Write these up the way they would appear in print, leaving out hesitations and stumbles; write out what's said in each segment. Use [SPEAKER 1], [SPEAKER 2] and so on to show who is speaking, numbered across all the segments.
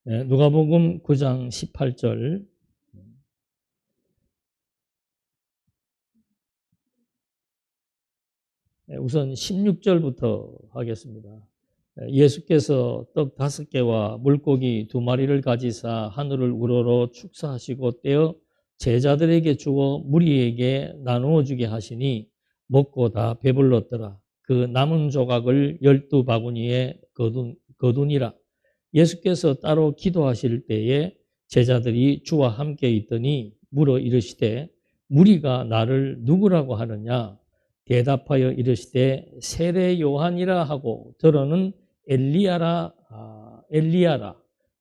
[SPEAKER 1] 누가복음 9장 18절. 우선 16절부터 하겠습니다. 예수께서 떡 5개와 물고기 2마리를 가지사 하늘을 우러러 축사하시고 떼어 제자들에게 주어 무리에게 나누어 주게 하시니 먹고 다 배불렀더라. 그 남은 조각을 12바구니에 거두니라. 예수께서 따로 기도하실 때에 제자들이 주와 함께 있더니 물어 이르시되 무리가 나를 누구라고 하느냐? 대답하여 이르시되 세례 요한이라 하고 더러는 엘리야라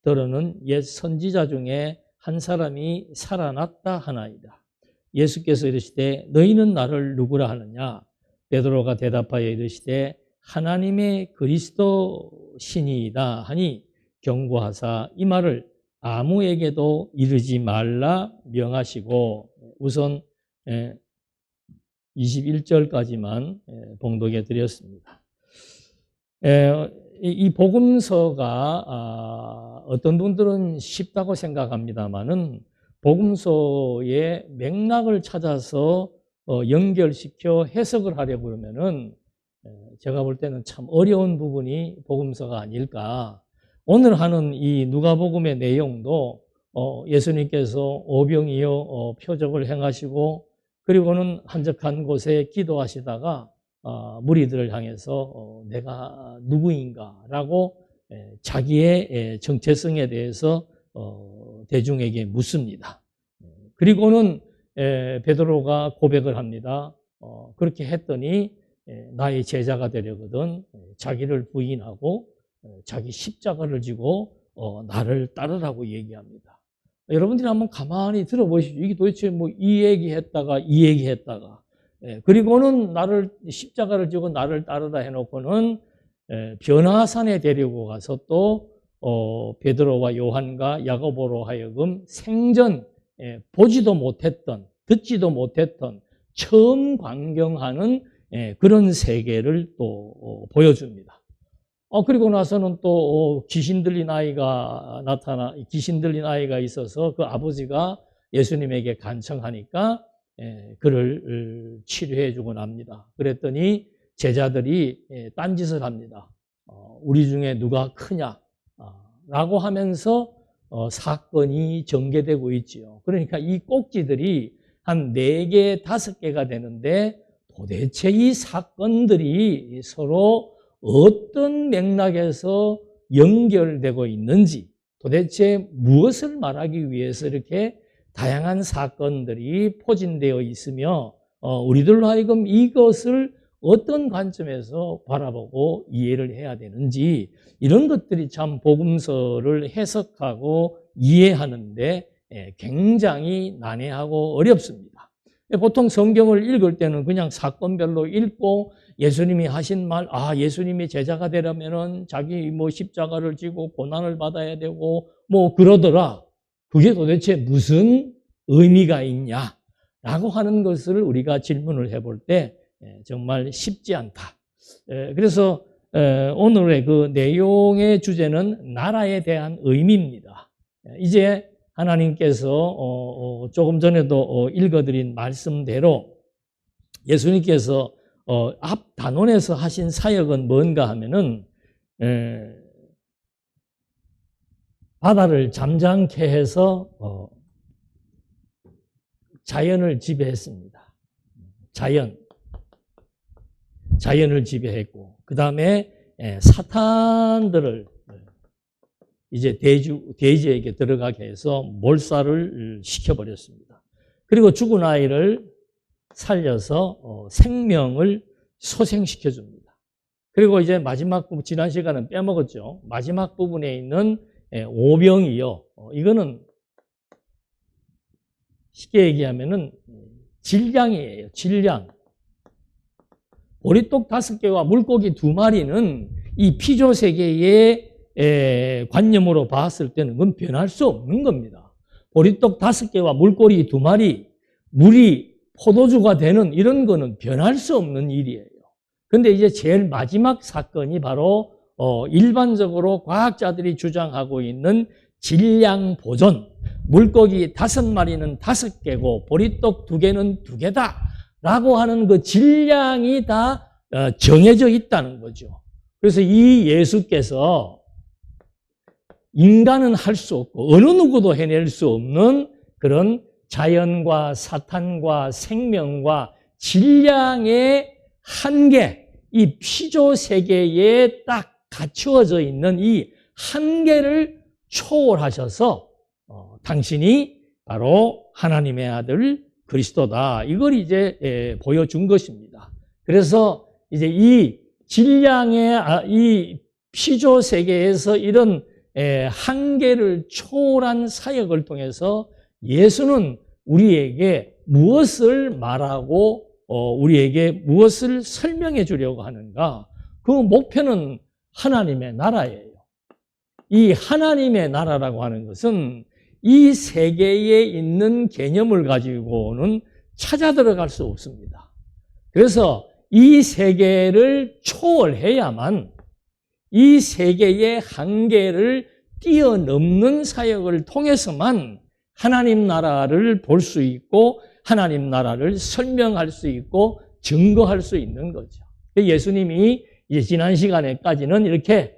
[SPEAKER 1] 더러는 옛 선지자 중에 한 사람이 살아났다 하나이다. 예수께서 이르시되 너희는 나를 누구라 하느냐? 베드로가 대답하여 이르시되 하나님의 그리스도시니이다 하니 경고하사 이 말을 아무에게도 이르지 말라 명하시고, 우선 21절까지만 봉독해 드렸습니다. 이 복음서가 어떤 분들은 쉽다고 생각합니다만은 복음서의 맥락을 찾아서 연결시켜 해석을 하려고 그러면은 제가 볼 때는 참 어려운 부분이 복음서가 아닐까. 오늘 하는 이 누가복음의 내용도 예수님께서 오병이어 표적을 행하시고 그리고는 한적한 곳에 기도하시다가 무리들을 향해서 내가 누구인가라고 자기의 정체성에 대해서 대중에게 묻습니다. 그리고는 베드로가 고백을 합니다. 그렇게 했더니 나의 제자가 되려거든 자기를 부인하고 자기 십자가를 지고 나를 따르라고 얘기합니다. 여러분들이 한번 가만히 들어보십시오. 이게 도대체 뭐 이 얘기했다가 이 얘기했다가 그리고는 나를 십자가를 지고 나를 따르라 해놓고는 변화산에 데리고 가서 또 베드로와 요한과 야고보로 하여금 생전 보지도 못했던 듣지도 못했던 처음 관경하는 그런 세계를 또 보여줍니다. 그리고 나서는 또 귀신 들린 아이가 귀신 들린 아이가 있어서 그 아버지가 예수님에게 간청하니까 그를 치료해 주고 납니다. 그랬더니 제자들이 딴짓을 합니다. 우리 중에 누가 크냐? 라고 하면서 사건이 전개되고 있지요. 그러니까 이 꼭지들이 한 4개, 5개가 되는데 도대체 이 사건들이 서로 어떤 맥락에서 연결되고 있는지, 도대체 무엇을 말하기 위해서 이렇게 다양한 사건들이 포진되어 있으며 우리들로 하여금 이것을 어떤 관점에서 바라보고 이해를 해야 되는지, 이런 것들이 참 복음서를 해석하고 이해하는데 굉장히 난해하고 어렵습니다. 보통 성경을 읽을 때는 그냥 사건별로 읽고 예수님이 하신 말, 예수님이 제자가 되려면은 자기 뭐 십자가를 지고 고난을 받아야 되고 뭐 그러더라. 그게 도대체 무슨 의미가 있냐라고 하는 것을 우리가 질문을 해볼 때 정말 쉽지 않다. 그래서 오늘의 그 내용의 주제는 나라에 대한 의미입니다. 이제 하나님께서 조금 전에도 읽어드린 말씀대로 예수님께서 앞 단원에서 하신 사역은 뭔가 하면은 바다를 잠잠케 해서 자연을 지배했습니다. 자연을 지배했고 그 다음에 사탄들을 이제 대지에게 들어가게 해서 몰살을 시켜버렸습니다. 그리고 죽은 아이를 살려서 생명을 소생시켜줍니다. 그리고 이제 마지막 부분, 지난 시간은 빼먹었죠. 마지막 부분에 있는 오병이요. 이거는 쉽게 얘기하면은 질량이에요. 질량. 보리떡 5개와 물고기 2마리는 이 피조 세계의 관념으로 봤을 때는 그건 변할 수 없는 겁니다. 보리떡 5개와 물고기 2마리, 물이 포도주가 되는 이런 거는 변할 수 없는 일이에요. 근데 이제 제일 마지막 사건이 바로 일반적으로 과학자들이 주장하고 있는 질량 보존, 물고기 5마리는 5개고 보리떡 2개는 2개다 라고 하는 그 질량이 다 정해져 있다는 거죠. 그래서 이 예수께서 인간은 할 수 없고 어느 누구도 해낼 수 없는 그런 자연과 사탄과 생명과 질량의 한계, 이 피조 세계에 딱 갖추어져 있는 이 한계를 초월하셔서 당신이 바로 하나님의 아들 그리스도다. 이걸 이제 보여준 것입니다. 그래서 이제 이 질량의 이 피조 세계에서 이런 한계를 초월한 사역을 통해서 예수는 우리에게 무엇을 말하고 우리에게 무엇을 설명해 주려고 하는가? 그 목표는 하나님의 나라예요. 이 하나님의 나라라고 하는 것은 이 세계에 있는 개념을 가지고는 찾아 들어갈 수 없습니다. 그래서 이 세계를 초월해야만 이 세계의 한계를 뛰어넘는 사역을 통해서만 하나님 나라를 볼 수 있고 하나님 나라를 설명할 수 있고 증거할 수 있는 거죠. 예수님이 이제 지난 시간에까지는 이렇게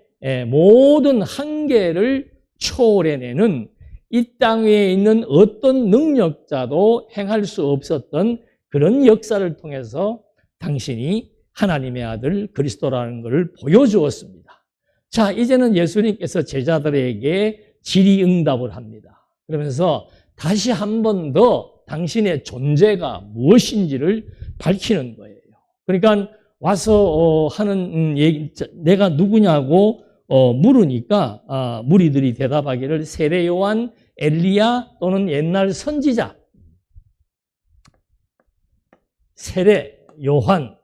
[SPEAKER 1] 모든 한계를 초월해내는 이 땅 위에 있는 어떤 능력자도 행할 수 없었던 그런 역사를 통해서 당신이 하나님의 아들 그리스도라는 것을 보여주었습니다. 자, 이제는 예수님께서 제자들에게 질의응답을 합니다. 그러면서 다시 한 번 더 당신의 존재가 무엇인지를 밝히는 거예요. 그러니까 와서 하는 얘기, 내가 누구냐고 물으니까 무리들이 대답하기를 세례 요한, 엘리야 또는 옛날 선지자. 세례 요한,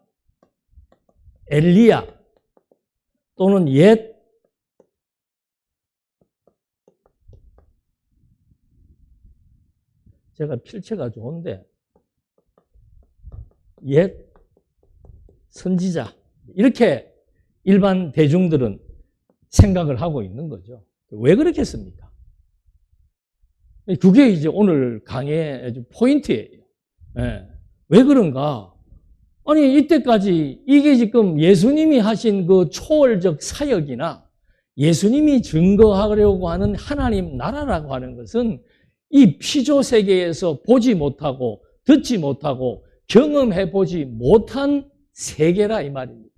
[SPEAKER 1] 엘리야 또는 제가 필체가 좋은데 옛 선지자, 이렇게 일반 대중들은 생각을 하고 있는 거죠. 왜 그렇겠습니까? 그게 이제 오늘 강의의 포인트예요. 왜 그런가? 아니, 이때까지 이게 지금 예수님이 하신 그 초월적 사역이나 예수님이 증거하려고 하는 하나님 나라라고 하는 것은 이 피조 세계에서 보지 못하고 듣지 못하고 경험해 보지 못한 세계라 이 말입니다.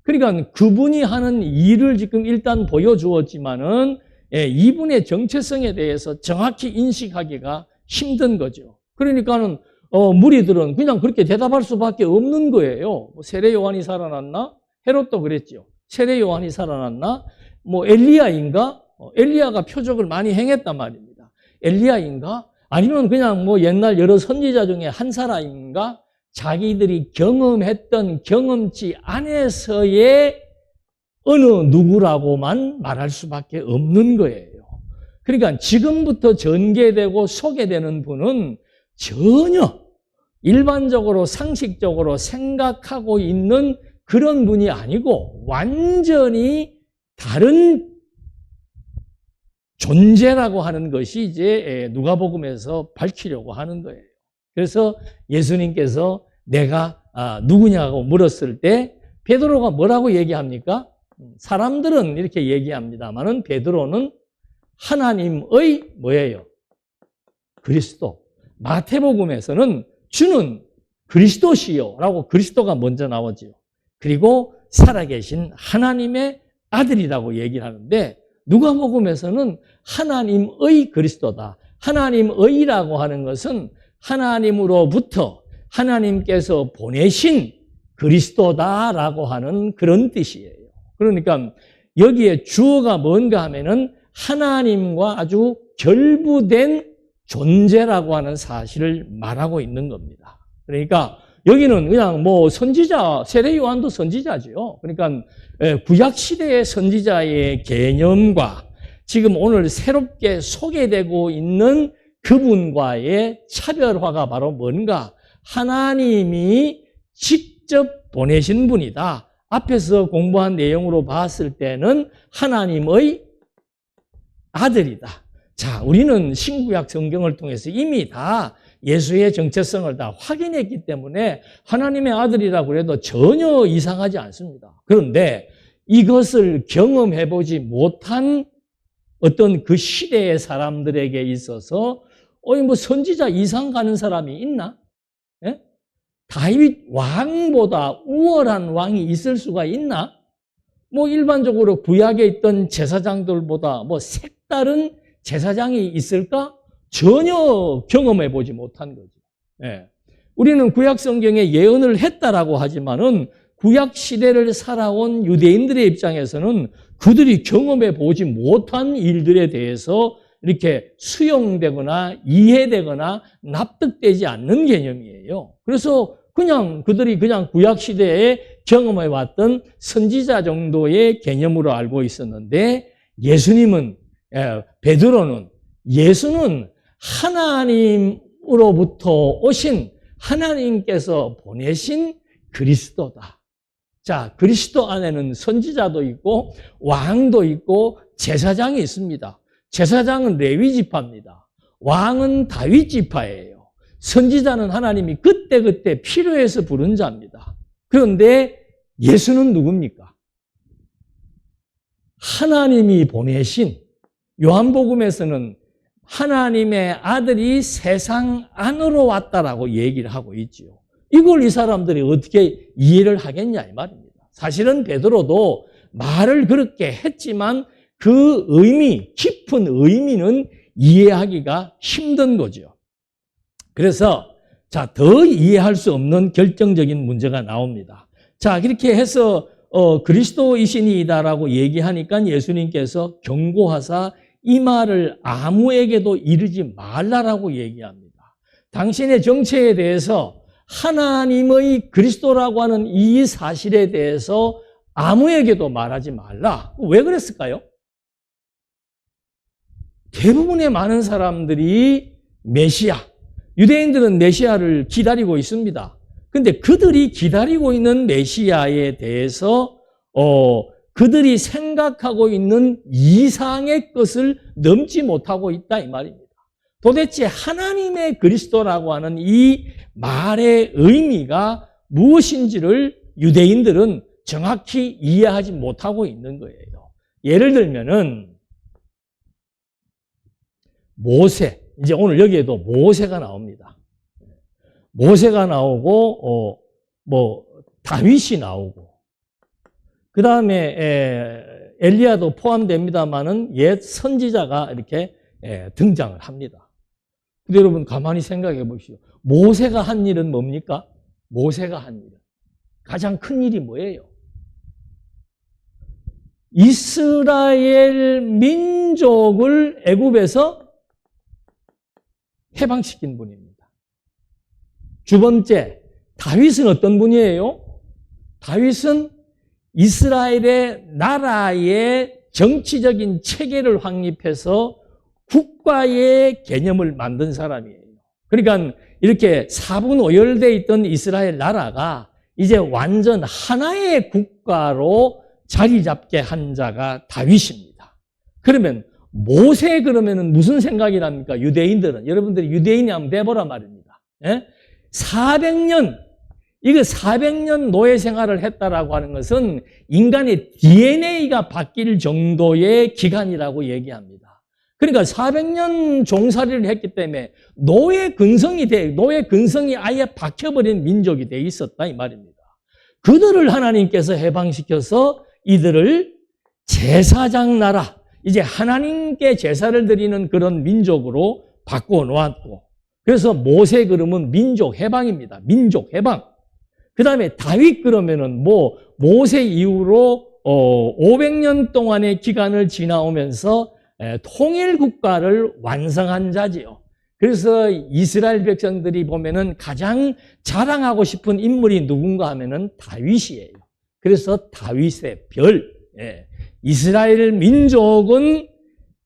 [SPEAKER 1] 그러니까 그분이 하는 일을 지금 일단 보여주었지만은 이분의 정체성에 대해서 정확히 인식하기가 힘든 거죠. 그러니까는 무리들은 그냥 그렇게 대답할 수밖에 없는 거예요. 세례 요한이 살아났나? 헤롯도 그랬죠. 세례 요한이 살아났나? 엘리야인가? 엘리야가 표적을 많이 행했단 말입니다. 엘리야인가? 아니면 그냥 옛날 여러 선지자 중에 한 사람인가? 자기들이 경험했던 경험치 안에서의 어느 누구라고만 말할 수밖에 없는 거예요. 그러니까 지금부터 전개되고 소개되는 분은 전혀 일반적으로 상식적으로 생각하고 있는 그런 분이 아니고 완전히 다른 존재라고 하는 것이 이제 누가복음에서 밝히려고 하는 거예요. 그래서 예수님께서 내가 누구냐고 물었을 때 베드로가 뭐라고 얘기합니까? 사람들은 이렇게 얘기합니다만은 베드로는 하나님의 뭐예요? 그리스도. 마태복음에서는 주는 그리스도시요 라고 그리스도가 먼저 나오지요. 그리고 살아계신 하나님의 아들이라고 얘기를 하는데 누가복음에서는 하나님의 그리스도다. 하나님의라고 하는 것은 하나님으로부터 하나님께서 보내신 그리스도다라고 하는 그런 뜻이에요. 그러니까 여기에 주어가 뭔가 하면은 하나님과 아주 결부된 존재라고 하는 사실을 말하고 있는 겁니다. 그러니까 여기는 그냥 선지자, 세례 요한도 선지자죠. 그러니까 구약 시대의 선지자의 개념과 지금 오늘 새롭게 소개되고 있는 그분과의 차별화가 바로 뭔가? 하나님이 직접 보내신 분이다. 앞에서 공부한 내용으로 봤을 때는 하나님의 아들이다. 자, 우리는 신구약 성경을 통해서 이미 다 예수의 정체성을 다 확인했기 때문에 하나님의 아들이라고 해도 전혀 이상하지 않습니다. 그런데 이것을 경험해보지 못한 어떤 그 시대의 사람들에게 있어서 뭐 선지자 이상 가는 사람이 있나? 예? 다윗 왕보다 우월한 왕이 있을 수가 있나? 뭐 일반적으로 구약에 있던 제사장들보다 뭐 색다른 제사장이 있을까? 전혀 경험해보지 못한 거죠. 예. 우리는 구약 성경에 예언을 했다라고 하지만은 구약 시대를 살아온 유대인들의 입장에서는 그들이 경험해보지 못한 일들에 대해서 이렇게 수용되거나 이해되거나 납득되지 않는 개념이에요. 그래서 그들이 그냥 구약 시대에 경험해왔던 선지자 정도의 개념으로 알고 있었는데 예수님은, 베드로는 예수는 하나님으로부터 오신 하나님께서 보내신 그리스도다. 자, 그리스도 안에는 선지자도 있고 왕도 있고 제사장이 있습니다. 제사장은 레위 지파입니다. 왕은 다윗 지파예요. 선지자는 하나님이 그때그때 필요해서 부른 자입니다. 그런데 예수는 누굽니까? 하나님이 보내신, 요한복음에서는 하나님의 아들이 세상 안으로 왔다라고 얘기를 하고 있죠. 이걸 이 사람들이 어떻게 이해를 하겠냐 이 말입니다. 사실은 베드로도 말을 그렇게 했지만 그 의미, 깊은 의미는 이해하기가 힘든 거죠. 그래서 자, 더 이해할 수 없는 결정적인 문제가 나옵니다. 자, 그렇게 해서 그리스도이시니이다라고 얘기하니까 예수님께서 경고하사 이 말을 아무에게도 이르지 말라라고 얘기합니다. 당신의 정체에 대해서 하나님의 그리스도라고 하는 이 사실에 대해서 아무에게도 말하지 말라. 왜 그랬을까요? 대부분의 많은 사람들이 메시아, 유대인들은 메시아를 기다리고 있습니다. 근데 그들이 기다리고 있는 메시아에 대해서 그들이 생각하고 있는 이상의 것을 넘지 못하고 있다 이 말입니다. 도대체 하나님의 그리스도라고 하는 이 말의 의미가 무엇인지를 유대인들은 정확히 이해하지 못하고 있는 거예요. 예를 들면은 모세, 이제 오늘 여기에도 모세가 나옵니다. 모세가 나오고 다윗이 나오고 그 다음에 엘리야도 포함됩니다만은 옛 선지자가 이렇게 등장을 합니다. 근데 여러분 가만히 생각해 보시죠. 모세가 한 일은 뭡니까? 모세가 한 일은 가장 큰 일이 뭐예요? 이스라엘 민족을 애굽에서 해방시킨 분입니다. 두 번째, 다윗은 어떤 분이에요? 다윗은 이스라엘의 나라의 정치적인 체계를 확립해서 국가의 개념을 만든 사람이에요. 그러니까 이렇게 사분오열되어 있던 이스라엘 나라가 이제 완전 하나의 국가로 자리 잡게 한 자가 다윗입니다. 그러면 모세 그러면은 무슨 생각이 납니까? 유대인들은. 여러분들이 유대인이 한번 돼보란 말입니다. 400년, 이거 400년 노예 생활을 했다라고 하는 것은 인간의 DNA가 바뀔 정도의 기간이라고 얘기합니다. 그러니까 400년 종살이를 했기 때문에 노예 근성이 아예 박혀버린 민족이 돼 있었다 이 말입니다. 그들을 하나님께서 해방시켜서 이들을 제사장 나라, 이제 하나님께 제사를 드리는 그런 민족으로 바꾸어 놓았고, 그래서 모세 그러면 민족 해방입니다. 민족 해방. 그 다음에 다윗 그러면은 모세 이후로 500년 동안의 기간을 지나오면서 통일 국가를 완성한 자지요. 그래서 이스라엘 백성들이 보면은 가장 자랑하고 싶은 인물이 누군가 하면은 다윗이에요. 그래서 다윗의 별. 이스라엘 민족은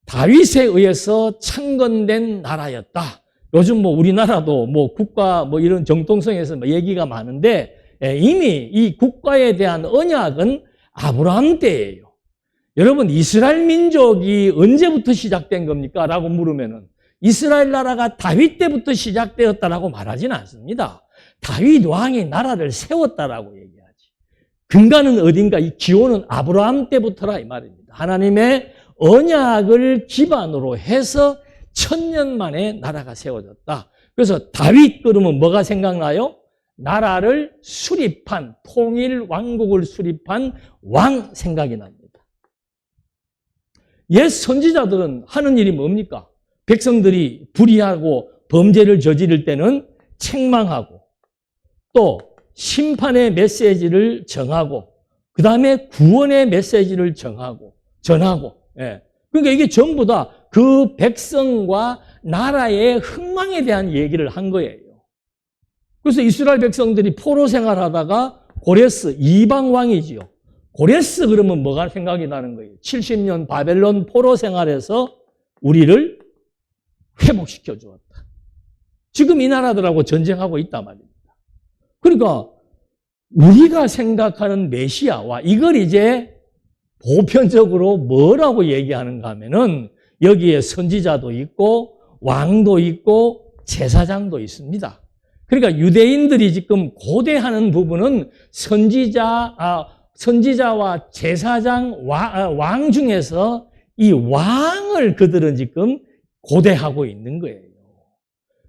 [SPEAKER 1] 다윗에 의해서 창건된 나라였다. 요즘 우리나라도 국가 이런 정통성에서 얘기가 많은데 이미 이 국가에 대한 언약은 아브라함 때예요. 여러분, 이스라엘 민족이 언제부터 시작된 겁니까? 라고 물으면은 이스라엘 나라가 다윗 때부터 시작되었다라고 말하지는 않습니다. 다윗 왕이 나라를 세웠다라고 얘기하지. 근간은 어딘가? 이 기원은 아브라함 때부터라 이 말입니다. 하나님의 언약을 기반으로 해서 1000년 만에 나라가 세워졌다. 그래서 다윗 그러면 뭐가 생각나요? 나라를 수립한, 통일 왕국을 수립한 왕 생각이 납니다. 옛 선지자들은 하는 일이 뭡니까? 백성들이 불의하고 범죄를 저지를 때는 책망하고 또 심판의 메시지를 정하고 그 다음에 구원의 메시지를 전하고 예. 그러니까 이게 전부 다 그 백성과 나라의 흥망에 대한 얘기를 한 거예요. 그래서 이스라엘 백성들이 포로 생활하다가 고레스, 이방 왕이지요. 고레스 그러면 뭐가 생각이 나는 거예요? 70년 바벨론 포로 생활에서 우리를 회복시켜 주었다. 지금 이 나라들하고 전쟁하고 있단 말입니다. 그러니까 우리가 생각하는 메시아와 이걸 이제 보편적으로 뭐라고 얘기하는가 하면은 여기에 선지자도 있고 왕도 있고 제사장도 있습니다. 그러니까 유대인들이 지금 고대하는 부분은 선지자와 제사장, 왕 중에서 이 왕을 그들은 지금 고대하고 있는 거예요.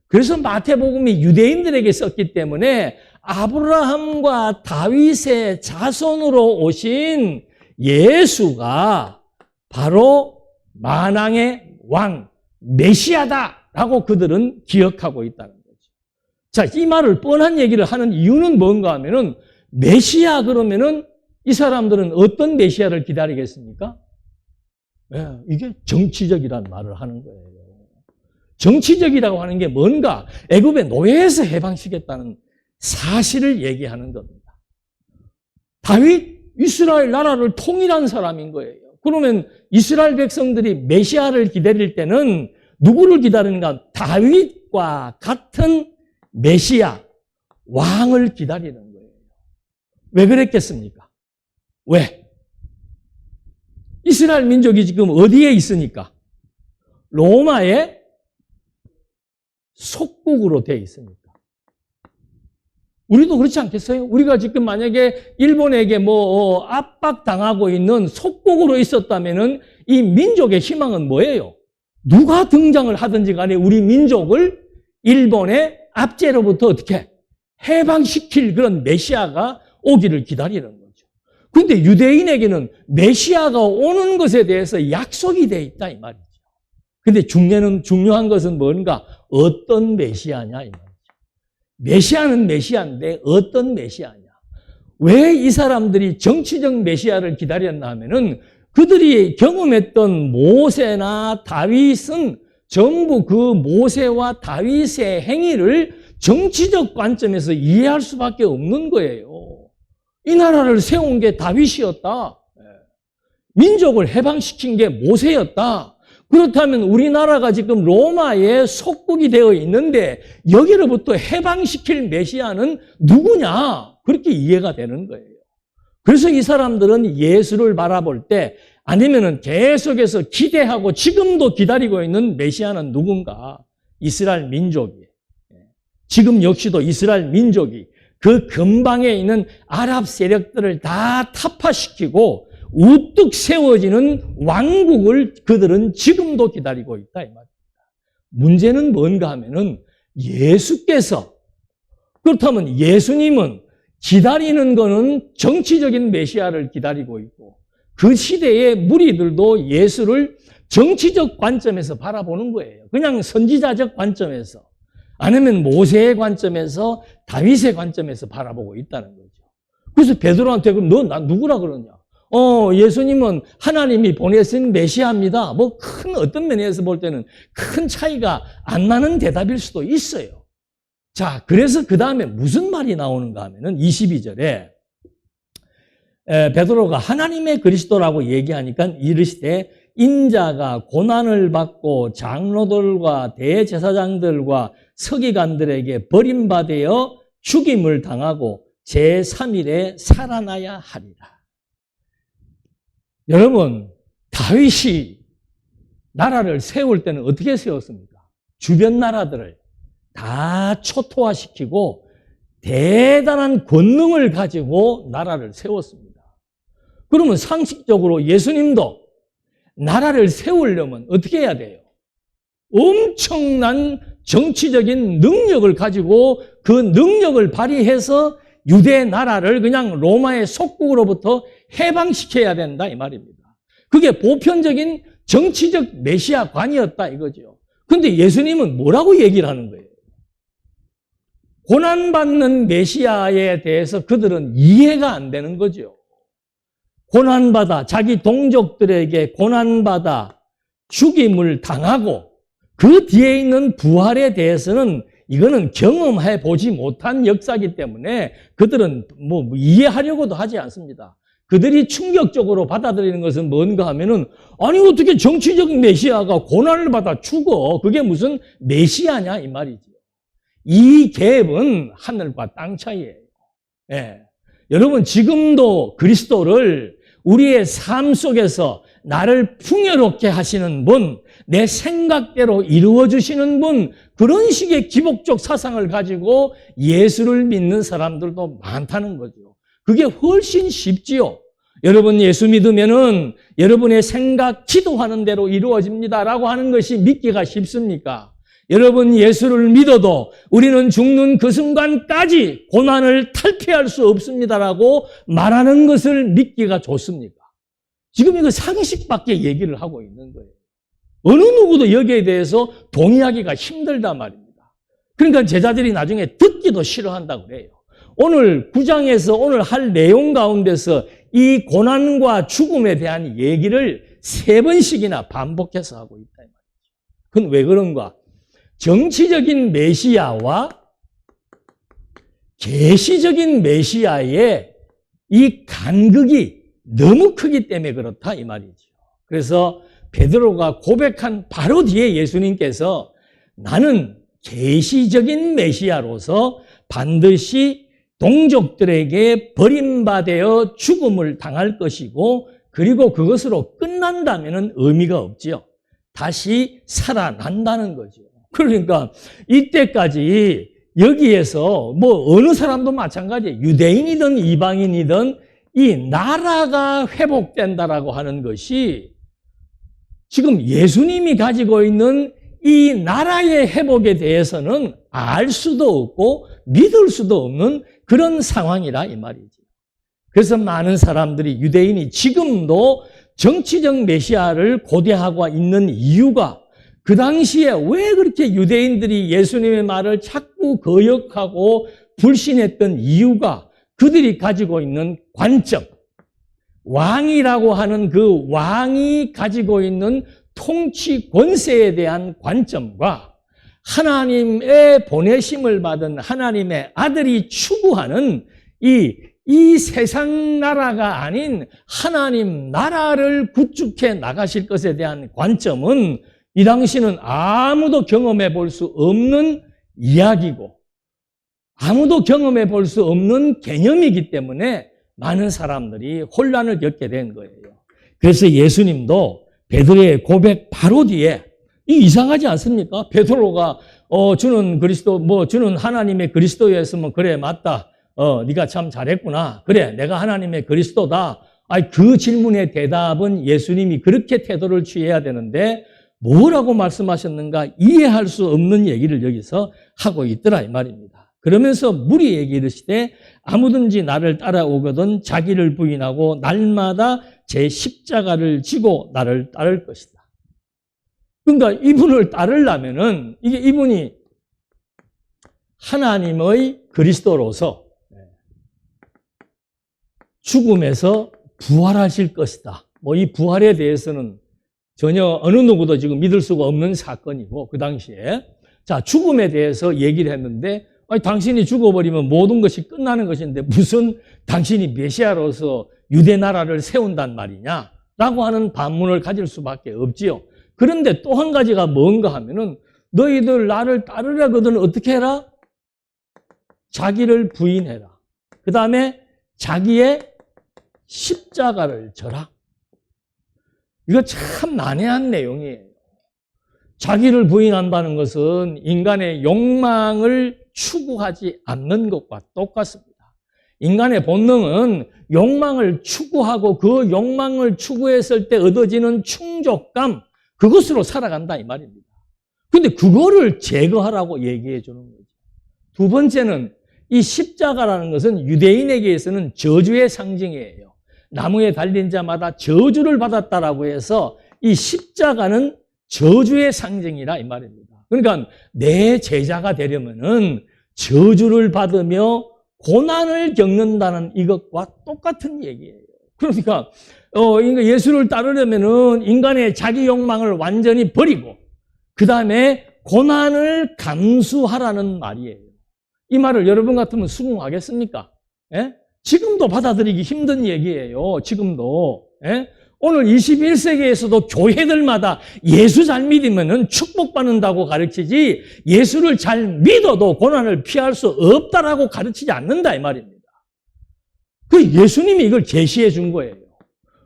[SPEAKER 1] 그래서 마태복음이 유대인들에게 썼기 때문에 아브라함과 다윗의 자손으로 오신 예수가 바로 만왕의 왕, 메시아다라고 그들은 기억하고 있다는 거죠. 자, 이 말을 뻔한 얘기를 하는 이유는 뭔가 하면은 메시아 그러면은 이 사람들은 어떤 메시아를 기다리겠습니까? 이게 정치적이라는 말을 하는 거예요. 정치적이라고 하는 게 뭔가? 애굽의 노예에서 해방시켰다는 사실을 얘기하는 겁니다. 다윗, 이스라엘 나라를 통일한 사람인 거예요. 그러면 이스라엘 백성들이 메시아를 기다릴 때는 누구를 기다리는가? 다윗과 같은 메시아, 왕을 기다리는 거예요. 왜 그랬겠습니까? 왜? 이스라엘 민족이 지금 어디에 있으니까? 로마의 속국으로 되어 있으니까. 우리도 그렇지 않겠어요? 우리가 지금 만약에 일본에게 압박당하고 있는 속국으로 있었다면은 이 민족의 희망은 뭐예요? 누가 등장을 하든지 간에 우리 민족을 일본의 압제로부터 어떻게 해방시킬 그런 메시아가 오기를 기다리는 거죠. 그런데 유대인에게는 메시아가 오는 것에 대해서 약속이 돼 있다 이 말이죠. 근데 중요한 것은 뭔가? 어떤 메시아냐 이 말이죠. 메시아는 메시아인데 어떤 메시아냐? 왜 이 사람들이 정치적 메시아를 기다렸나 하면은 그들이 경험했던 모세나 다윗은 전부 그 모세와 다윗의 행위를 정치적 관점에서 이해할 수밖에 없는 거예요. 이 나라를 세운 게 다윗이었다. 민족을 해방시킨 게 모세였다. 그렇다면 우리나라가 지금 로마의 속국이 되어 있는데 여기로부터 해방시킬 메시아는 누구냐? 그렇게 이해가 되는 거예요. 그래서 이 사람들은 예수를 바라볼 때 아니면은 계속해서 기대하고 지금도 기다리고 있는 메시아는 누군가? 이스라엘 민족이. 지금 역시도 이스라엘 민족이 그 근방에 있는 아랍 세력들을 다 타파시키고 우뚝 세워지는 왕국을 그들은 지금도 기다리고 있다 이 말입니다. 문제는 뭔가 하면은 예수께서, 그렇다면 예수님은 기다리는 거는 정치적인 메시아를 기다리고 있고 그 시대의 무리들도 예수를 정치적 관점에서 바라보는 거예요. 그냥 선지자적 관점에서 아니면 모세의 관점에서 다윗의 관점에서 바라보고 있다는 거죠. 그래서 베드로한테 그럼 너 나 누구라 그러냐? 예수님은 하나님이 보내신 메시아입니다. 큰 어떤 면에서 볼 때는 큰 차이가 안 나는 대답일 수도 있어요. 자, 그래서 그 다음에 무슨 말이 나오는가 하면은 22절에 베드로가 하나님의 그리스도라고 얘기하니까 이르시되 인자가 고난을 받고 장로들과 대제사장들과 서기관들에게 버림받아 죽임을 당하고 제3일에 살아나야 하리라. 여러분, 다윗이 나라를 세울 때는 어떻게 세웠습니까? 주변 나라들을 다 초토화시키고 대단한 권능을 가지고 나라를 세웠습니다. 그러면 상식적으로 예수님도 나라를 세우려면 어떻게 해야 돼요? 엄청난 정치적인 능력을 가지고 그 능력을 발휘해서 유대 나라를 그냥 로마의 속국으로부터 해방시켜야 된다 이 말입니다. 그게 보편적인 정치적 메시아관이었다 이거죠. 근데 예수님은 뭐라고 얘기를 하는 거예요? 고난받는 메시아에 대해서 그들은 이해가 안 되는 거죠. 고난받아 자기 동족들에게 고난받아 죽임을 당하고 그 뒤에 있는 부활에 대해서는 이거는 경험해 보지 못한 역사이기 때문에 그들은 뭐 이해하려고도 하지 않습니다. 그들이 충격적으로 받아들이는 것은 뭔가 하면은 아니 어떻게 정치적 메시아가 고난을 받아 죽어? 그게 무슨 메시아냐 이 말이죠. 이 갭은 하늘과 땅 차이예요. 예. 여러분 지금도 그리스도를 우리의 삶 속에서 나를 풍요롭게 하시는 분, 내 생각대로 이루어주시는 분, 그런 식의 기복적 사상을 가지고 예수를 믿는 사람들도 많다는 거죠. 그게 훨씬 쉽지요. 여러분 예수 믿으면은 여러분의 생각, 기도하는 대로 이루어집니다라고 하는 것이 믿기가 쉽습니까? 여러분 예수를 믿어도 우리는 죽는 그 순간까지 고난을 탈피할 수 없습니다라고 말하는 것을 믿기가 좋습니까? 지금 이거 상식밖에 얘기를 하고 있는 거예요. 어느 누구도 여기에 대해서 동의하기가 힘들단 말입니다. 그러니까 제자들이 나중에 듣기도 싫어한다고 그래요. 오늘 9장에서 오늘 할 내용 가운데서 이 고난과 죽음에 대한 얘기를 3번씩이나 반복해서 하고 있다. 그건 왜 그런가? 정치적인 메시아와 계시적인 메시아의 이 간극이 너무 크기 때문에 그렇다 이 말이죠. 그래서 베드로가 고백한 바로 뒤에 예수님께서 나는 계시적인 메시아로서 반드시 동족들에게 버림받아 죽음을 당할 것이고 그리고 그것으로 끝난다면 의미가 없지요. 다시 살아난다는 거죠. 그러니까 이때까지 여기에서 뭐 어느 사람도 마찬가지예요. 유대인이든 이방인이든 이 나라가 회복된다라고 하는 것이 지금 예수님이 가지고 있는 이 나라의 회복에 대해서는 알 수도 없고 믿을 수도 없는 그런 상황이라 이 말이지. 그래서 많은 사람들이 유대인이 지금도 정치적 메시아를 고대하고 있는 이유가 그 당시에 왜 그렇게 유대인들이 예수님의 말을 자꾸 거역하고 불신했던 이유가 그들이 가지고 있는 관점, 왕이라고 하는 그 왕이 가지고 있는 통치 권세에 대한 관점과 하나님의 보내심을 받은 하나님의 아들이 추구하는 이 세상 나라가 아닌 하나님 나라를 구축해 나가실 것에 대한 관점은 이 당시는 아무도 경험해 볼 수 없는 이야기고 아무도 경험해 볼 수 없는 개념이기 때문에 많은 사람들이 혼란을 겪게 된 거예요. 그래서 예수님도 베드로의 고백 바로 뒤에 이상하지 않습니까? 베드로가 주는 그리스도 주는 하나님의 그리스도였으면 그래 맞다. 네가 참 잘했구나. 그래 내가 하나님의 그리스도다. 아니 그 질문의 대답은 예수님이 그렇게 태도를 취해야 되는데 뭐라고 말씀하셨는가 이해할 수 없는 얘기를 여기서 하고 있더라 이 말입니다. 그러면서 무리에게 이르시되 아무든지 나를 따라오거든 자기를 부인하고 날마다 제 십자가를 지고 나를 따를 것이다. 그러니까 이분을 따르려면은 이분이 하나님의 그리스도로서 죽음에서 부활하실 것이다. 이 부활에 대해서는 전혀 어느 누구도 지금 믿을 수가 없는 사건이고 그 당시에 자 죽음에 대해서 얘기를 했는데 아니, 당신이 죽어버리면 모든 것이 끝나는 것인데 무슨 당신이 메시아로서 유대 나라를 세운단 말이냐 라고 하는 반문을 가질 수밖에 없지요. 그런데 또 한 가지가 뭔가 하면은 너희들 나를 따르려거든 어떻게 해라? 자기를 부인해라. 그 다음에 자기의 십자가를 져라. 이거 참 난해한 내용이에요. 자기를 부인한다는 것은 인간의 욕망을 추구하지 않는 것과 똑같습니다. 인간의 본능은 욕망을 추구하고 그 욕망을 추구했을 때 얻어지는 충족감, 그것으로 살아간다 이 말입니다. 근데 그거를 제거하라고 얘기해 주는 거죠. 두 번째는 이 십자가라는 것은 유대인에게서는 저주의 상징이에요. 나무에 달린 자마다 저주를 받았다라고 해서 이 십자가는 저주의 상징이라 이 말입니다. 그러니까 내 제자가 되려면은 저주를 받으며 고난을 겪는다는 이것과 똑같은 얘기예요. 그러니까 예수를 따르려면은 인간의 자기 욕망을 완전히 버리고 그 다음에 고난을 감수하라는 말이에요. 이 말을 여러분 같으면 수긍하겠습니까? 예? 지금도 받아들이기 힘든 얘기예요. 지금도. 예? 오늘 21세기에서도 교회들마다 예수 잘 믿으면 축복받는다고 가르치지 예수를 잘 믿어도 고난을 피할 수 없다라고 가르치지 않는다 이 말입니다. 그 예수님이 이걸 제시해 준 거예요.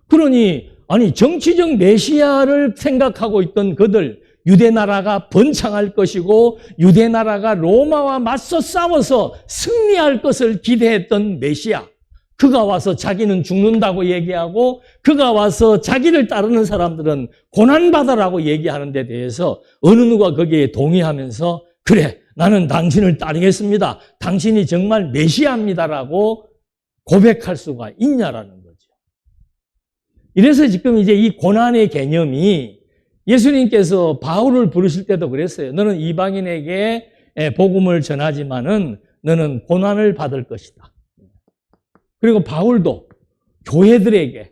[SPEAKER 1] 그러니 정치적 메시아를 생각하고 있던 그들, 유대 나라가 번창할 것이고 유대 나라가 로마와 맞서 싸워서 승리할 것을 기대했던 메시아, 그가 와서 자기는 죽는다고 얘기하고 그가 와서 자기를 따르는 사람들은 고난받아라고 얘기하는 데 대해서 어느 누가 거기에 동의하면서 그래, 나는 당신을 따르겠습니다. 당신이 정말 메시아입니다라고 고백할 수가 있냐라는 거죠. 이래서 지금 이제 이 고난의 개념이 예수님께서 바울을 부르실 때도 그랬어요. 너는 이방인에게 복음을 전하지만은 너는 고난을 받을 것이다. 그리고 바울도 교회들에게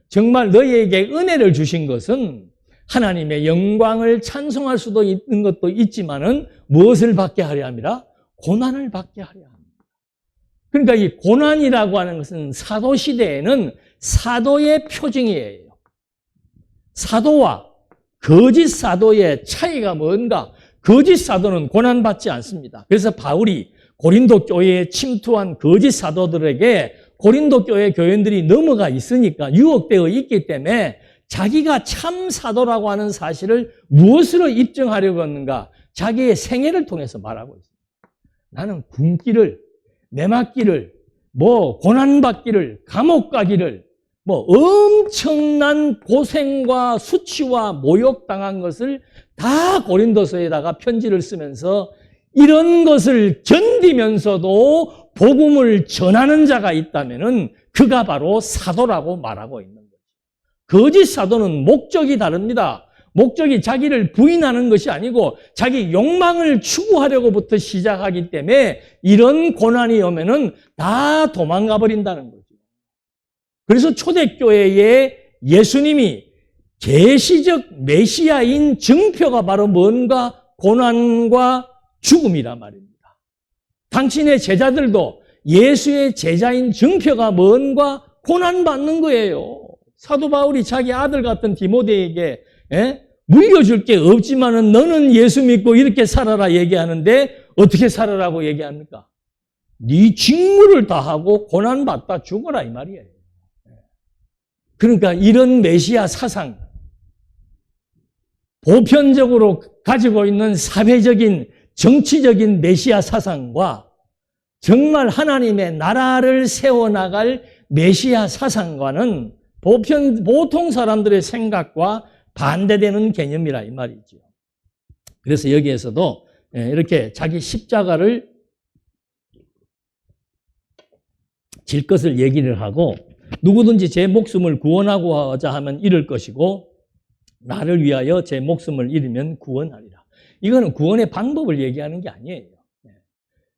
[SPEAKER 1] 정말 너희에게 은혜를 주신 것은 하나님의 영광을 찬송할 수도 있는 것도 있지만은 무엇을 받게 하려 함이라? 고난을 받게 하려 합니다. 그러니까 이 고난이라고 하는 것은 사도 시대에는 사도의 표징이에요. 사도와 거짓 사도의 차이가 뭔가? 거짓 사도는 고난받지 않습니다. 그래서 바울이 고린도 교회에 침투한 거짓 사도들에게 고린도 교회 교인들이 넘어가 있으니까 유혹되어 있기 때문에 자기가 참 사도라고 하는 사실을 무엇으로 입증하려고 하는가? 자기의 생애를 통해서 말하고 있습니다. 나는 굶기를, 매맞기를, 고난받기를, 감옥 가기를, 엄청난 고생과 수치와 모욕당한 것을 다 고린도서에다가 편지를 쓰면서 이런 것을 견디면서도 복음을 전하는 자가 있다면은 그가 바로 사도라고 말하고 있는 거죠. 거짓 사도는 목적이 다릅니다. 목적이 자기를 부인하는 것이 아니고 자기 욕망을 추구하려고부터 시작하기 때문에 이런 고난이 오면은 다 도망가 버린다는 거죠. 그래서 초대교회에 예수님이 계시적 메시아인 증표가 바로 뭔가? 고난과 죽음이란 말입니다. 당신의 제자들도 예수의 제자인 증표가 뭔가? 고난받는 거예요. 사도 바울이 자기 아들 같은 디모데에게 물려줄 게 없지만은 너는 예수 믿고 이렇게 살아라 얘기하는데 어떻게 살아라고 얘기합니까? 네 직무를 다하고 고난받다 죽어라 이 말이에요. 그러니까 이런 메시아 사상, 보편적으로 가지고 있는 사회적인 정치적인 메시아 사상과 정말 하나님의 나라를 세워나갈 메시아 사상과는 보통 사람들의 생각과 반대되는 개념이라 이 말이죠. 그래서 여기에서도 이렇게 자기 십자가를 질 것을 얘기를 하고 누구든지 제 목숨을 구원하고자 하면 잃을 것이고 나를 위하여 제 목숨을 잃으면 구원하리라. 이거는 구원의 방법을 얘기하는 게 아니에요.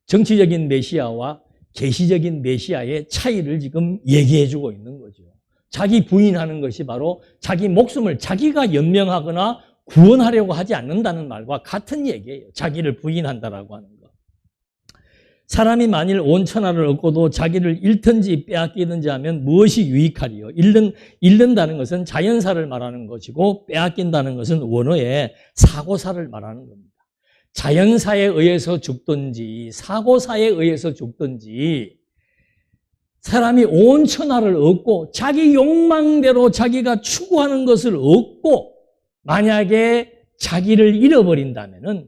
[SPEAKER 1] 정치적인 메시아와 계시적인 메시아의 차이를 지금 얘기해 주고 있는 거죠. 자기 부인하는 것이 바로 자기 목숨을 자기가 연명하거나 구원하려고 하지 않는다는 말과 같은 얘기예요. 자기를 부인한다라고 하는 거. 사람이 만일 온 천하를 얻고도 자기를 잃든지 빼앗기든지 하면 무엇이 유익하리요? 잃는다는 것은 자연사를 말하는 것이고 빼앗긴다는 것은 원어의 사고사를 말하는 겁니다. 자연사에 의해서 죽든지 사고사에 의해서 죽든지 사람이 온 천하를 얻고 자기 욕망대로 자기가 추구하는 것을 얻고 만약에 자기를 잃어버린다면은,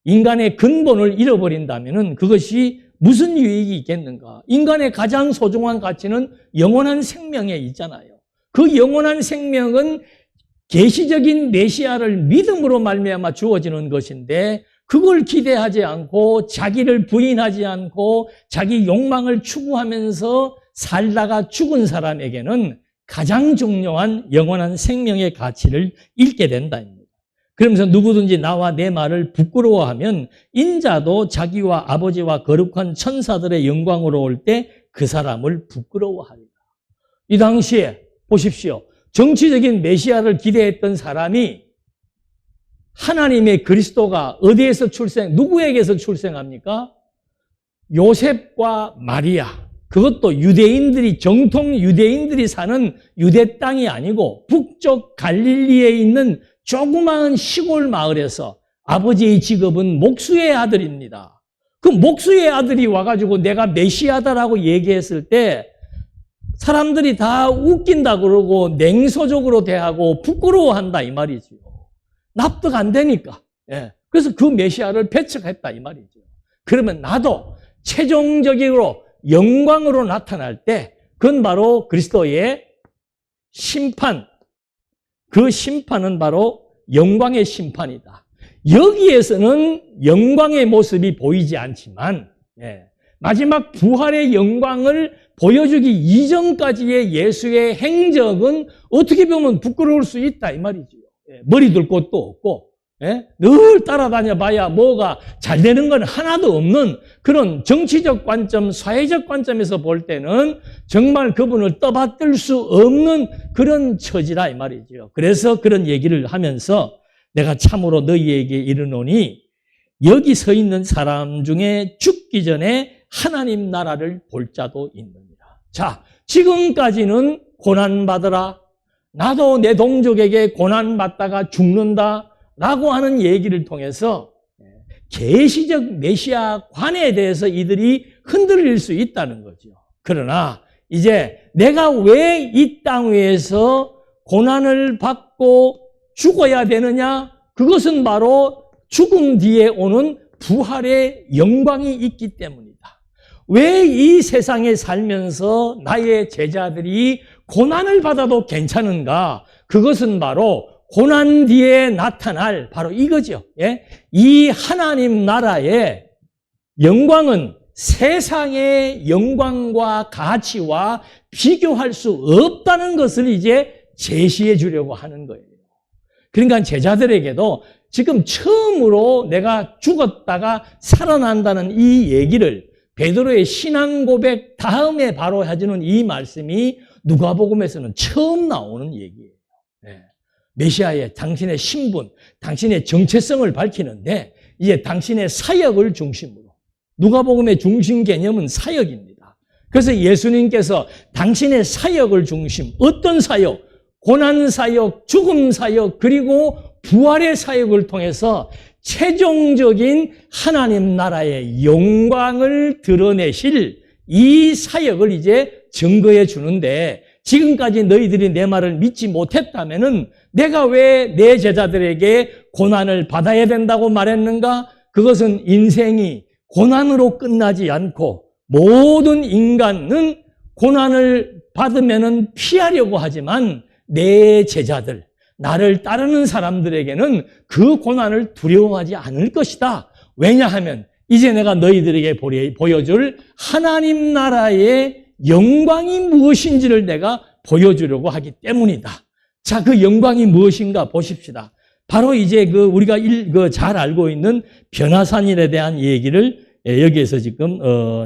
[SPEAKER 1] 인간의 근본을 잃어버린다면은 그것이 무슨 유익이 있겠는가? 인간의 가장 소중한 가치는 영원한 생명에 있잖아요. 그 영원한 생명은 계시적인 메시아를 믿음으로 말미암아 주어지는 것인데, 그걸 기대하지 않고 자기를 부인하지 않고 자기 욕망을 추구하면서 살다가 죽은 사람에게는 가장 중요한 영원한 생명의 가치를 잃게 된다. 그러면서 누구든지 나와 내 말을 부끄러워하면 인자도 자기와 아버지와 거룩한 천사들의 영광으로 올 때 그 사람을 부끄러워하리라. 이 당시에 보십시오. 정치적인 메시아를 기대했던 사람이 하나님의 그리스도가 어디에서 누구에게서 출생합니까? 요셉과 마리아. 그것도 유대인들이, 정통 유대인들이 사는 유대 땅이 아니고 북쪽 갈릴리에 있는 조그마한 시골 마을에서 아버지의 직업은 목수의 아들입니다. 그 목수의 아들이 와가지고 내가 메시아다라고 얘기했을 때 사람들이 다 웃긴다 그러고 냉소적으로 대하고 부끄러워한다 이 말이죠. 납득 안 되니까. 예. 그래서 그 메시아를 배척했다 이 말이죠. 그러면 나도 최종적으로 영광으로 나타날 때 그건 바로 그리스도의 심판, 그 심판은 바로 영광의 심판이다. 여기에서는 영광의 모습이 보이지 않지만 마지막 부활의 영광을 보여주기 이전까지의 예수의 행적은 어떻게 보면 부끄러울 수 있다 이 말이죠. 머리 둘 곳도 없고 늘 따라다녀 봐야 뭐가 잘 되는 건 하나도 없는 그런 정치적 관점, 사회적 관점에서 볼 때는 정말 그분을 떠받들 수 없는 그런 처지다 이 말이죠. 그래서 그런 얘기를 하면서 내가 참으로 너희에게 이르노니 여기 서 있는 사람 중에 죽기 전에 하나님 나라를 볼 자도 있느니라. 자, 지금까지는 고난받으라, 나도 내 동족에게 고난받다가 죽는다 라고 하는 얘기를 통해서 계시적 메시아관에 대해서 이들이 흔들릴 수 있다는 거죠. 그러나 이제 내가 왜 이 땅 위에서 고난을 받고 죽어야 되느냐? 그것은 바로 죽음 뒤에 오는 부활의 영광이 있기 때문이다. 왜 이 세상에 살면서 나의 제자들이 고난을 받아도 괜찮은가? 그것은 바로 고난 뒤에 나타날 바로 이거죠. 이 하나님 나라의 영광은 세상의 영광과 가치와 비교할 수 없다는 것을 이제 제시해 주려고 하는 거예요. 그러니까 제자들에게도 지금 처음으로 내가 죽었다가 살아난다는 이 얘기를 베드로의 신앙 고백 다음에 바로 해주는 이 말씀이 누가복음에서는 처음 나오는 얘기예요. 메시아의 당신의 신분, 당신의 정체성을 밝히는데 이제 당신의 사역을 중심으로, 누가복음의 중심 개념은 사역입니다. 그래서 예수님께서 당신의 사역을 중심, 어떤 사역? 고난 사역, 죽음 사역, 그리고 부활의 사역을 통해서 최종적인 하나님 나라의 영광을 드러내실 이 사역을 이제 증거해 주는데, 지금까지 너희들이 내 말을 믿지 못했다면은 내가 왜 내 제자들에게 고난을 받아야 된다고 말했는가? 그것은 인생이 고난으로 끝나지 않고 모든 인간은 고난을 받으면은 피하려고 하지만 내 제자들, 나를 따르는 사람들에게는 그 고난을 두려워하지 않을 것이다. 왜냐하면 이제 내가 너희들에게 보여줄 하나님 나라의 영광이 무엇인지를 내가 보여주려고 하기 때문이다. 자, 그 영광이 무엇인가 보십시다. 바로 이제 우리가 잘 알고 있는 변화산일에 대한 얘기를 여기에서 지금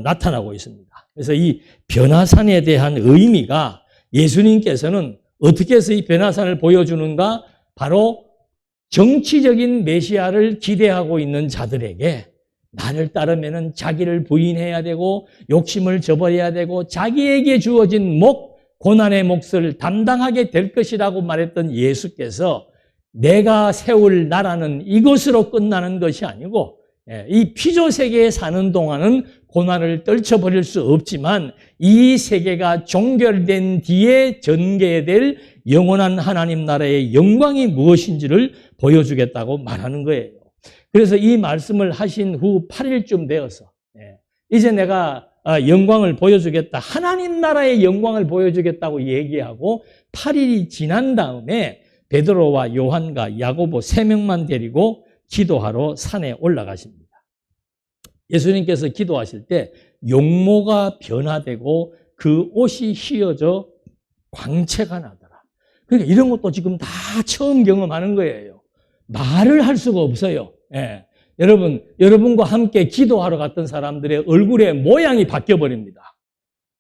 [SPEAKER 1] 나타나고 있습니다. 그래서 이 변화산에 대한 의미가 예수님께서는 어떻게 해서 이 변화산을 보여주는가? 바로 정치적인 메시아를 기대하고 있는 자들에게 나를 따르면은 자기를 부인해야 되고 욕심을 저버려야 되고 자기에게 주어진 고난의 몫을 담당하게 될 것이라고 말했던 예수께서 내가 세울 나라는 이것으로 끝나는 것이 아니고 이 피조 세계에 사는 동안은 고난을 떨쳐버릴 수 없지만 이 세계가 종결된 뒤에 전개될 영원한 하나님 나라의 영광이 무엇인지를 보여주겠다고 말하는 거예요. 그래서 이 말씀을 하신 후 8일쯤 되어서 이제 내가 영광을 보여주겠다. 하나님 나라의 영광을 보여주겠다고 얘기하고 8일이 지난 다음에 베드로와 요한과 야고보 3명만 데리고 기도하러 산에 올라가십니다. 예수님께서 기도하실 때 용모가 변화되고 그 옷이 휘어져 광채가 나더라. 그러니까 이런 것도 지금 다 처음 경험하는 거예요. 말을 할 수가 없어요. 예. 여러분과 함께 기도하러 갔던 사람들의 얼굴의 모양이 바뀌어버립니다.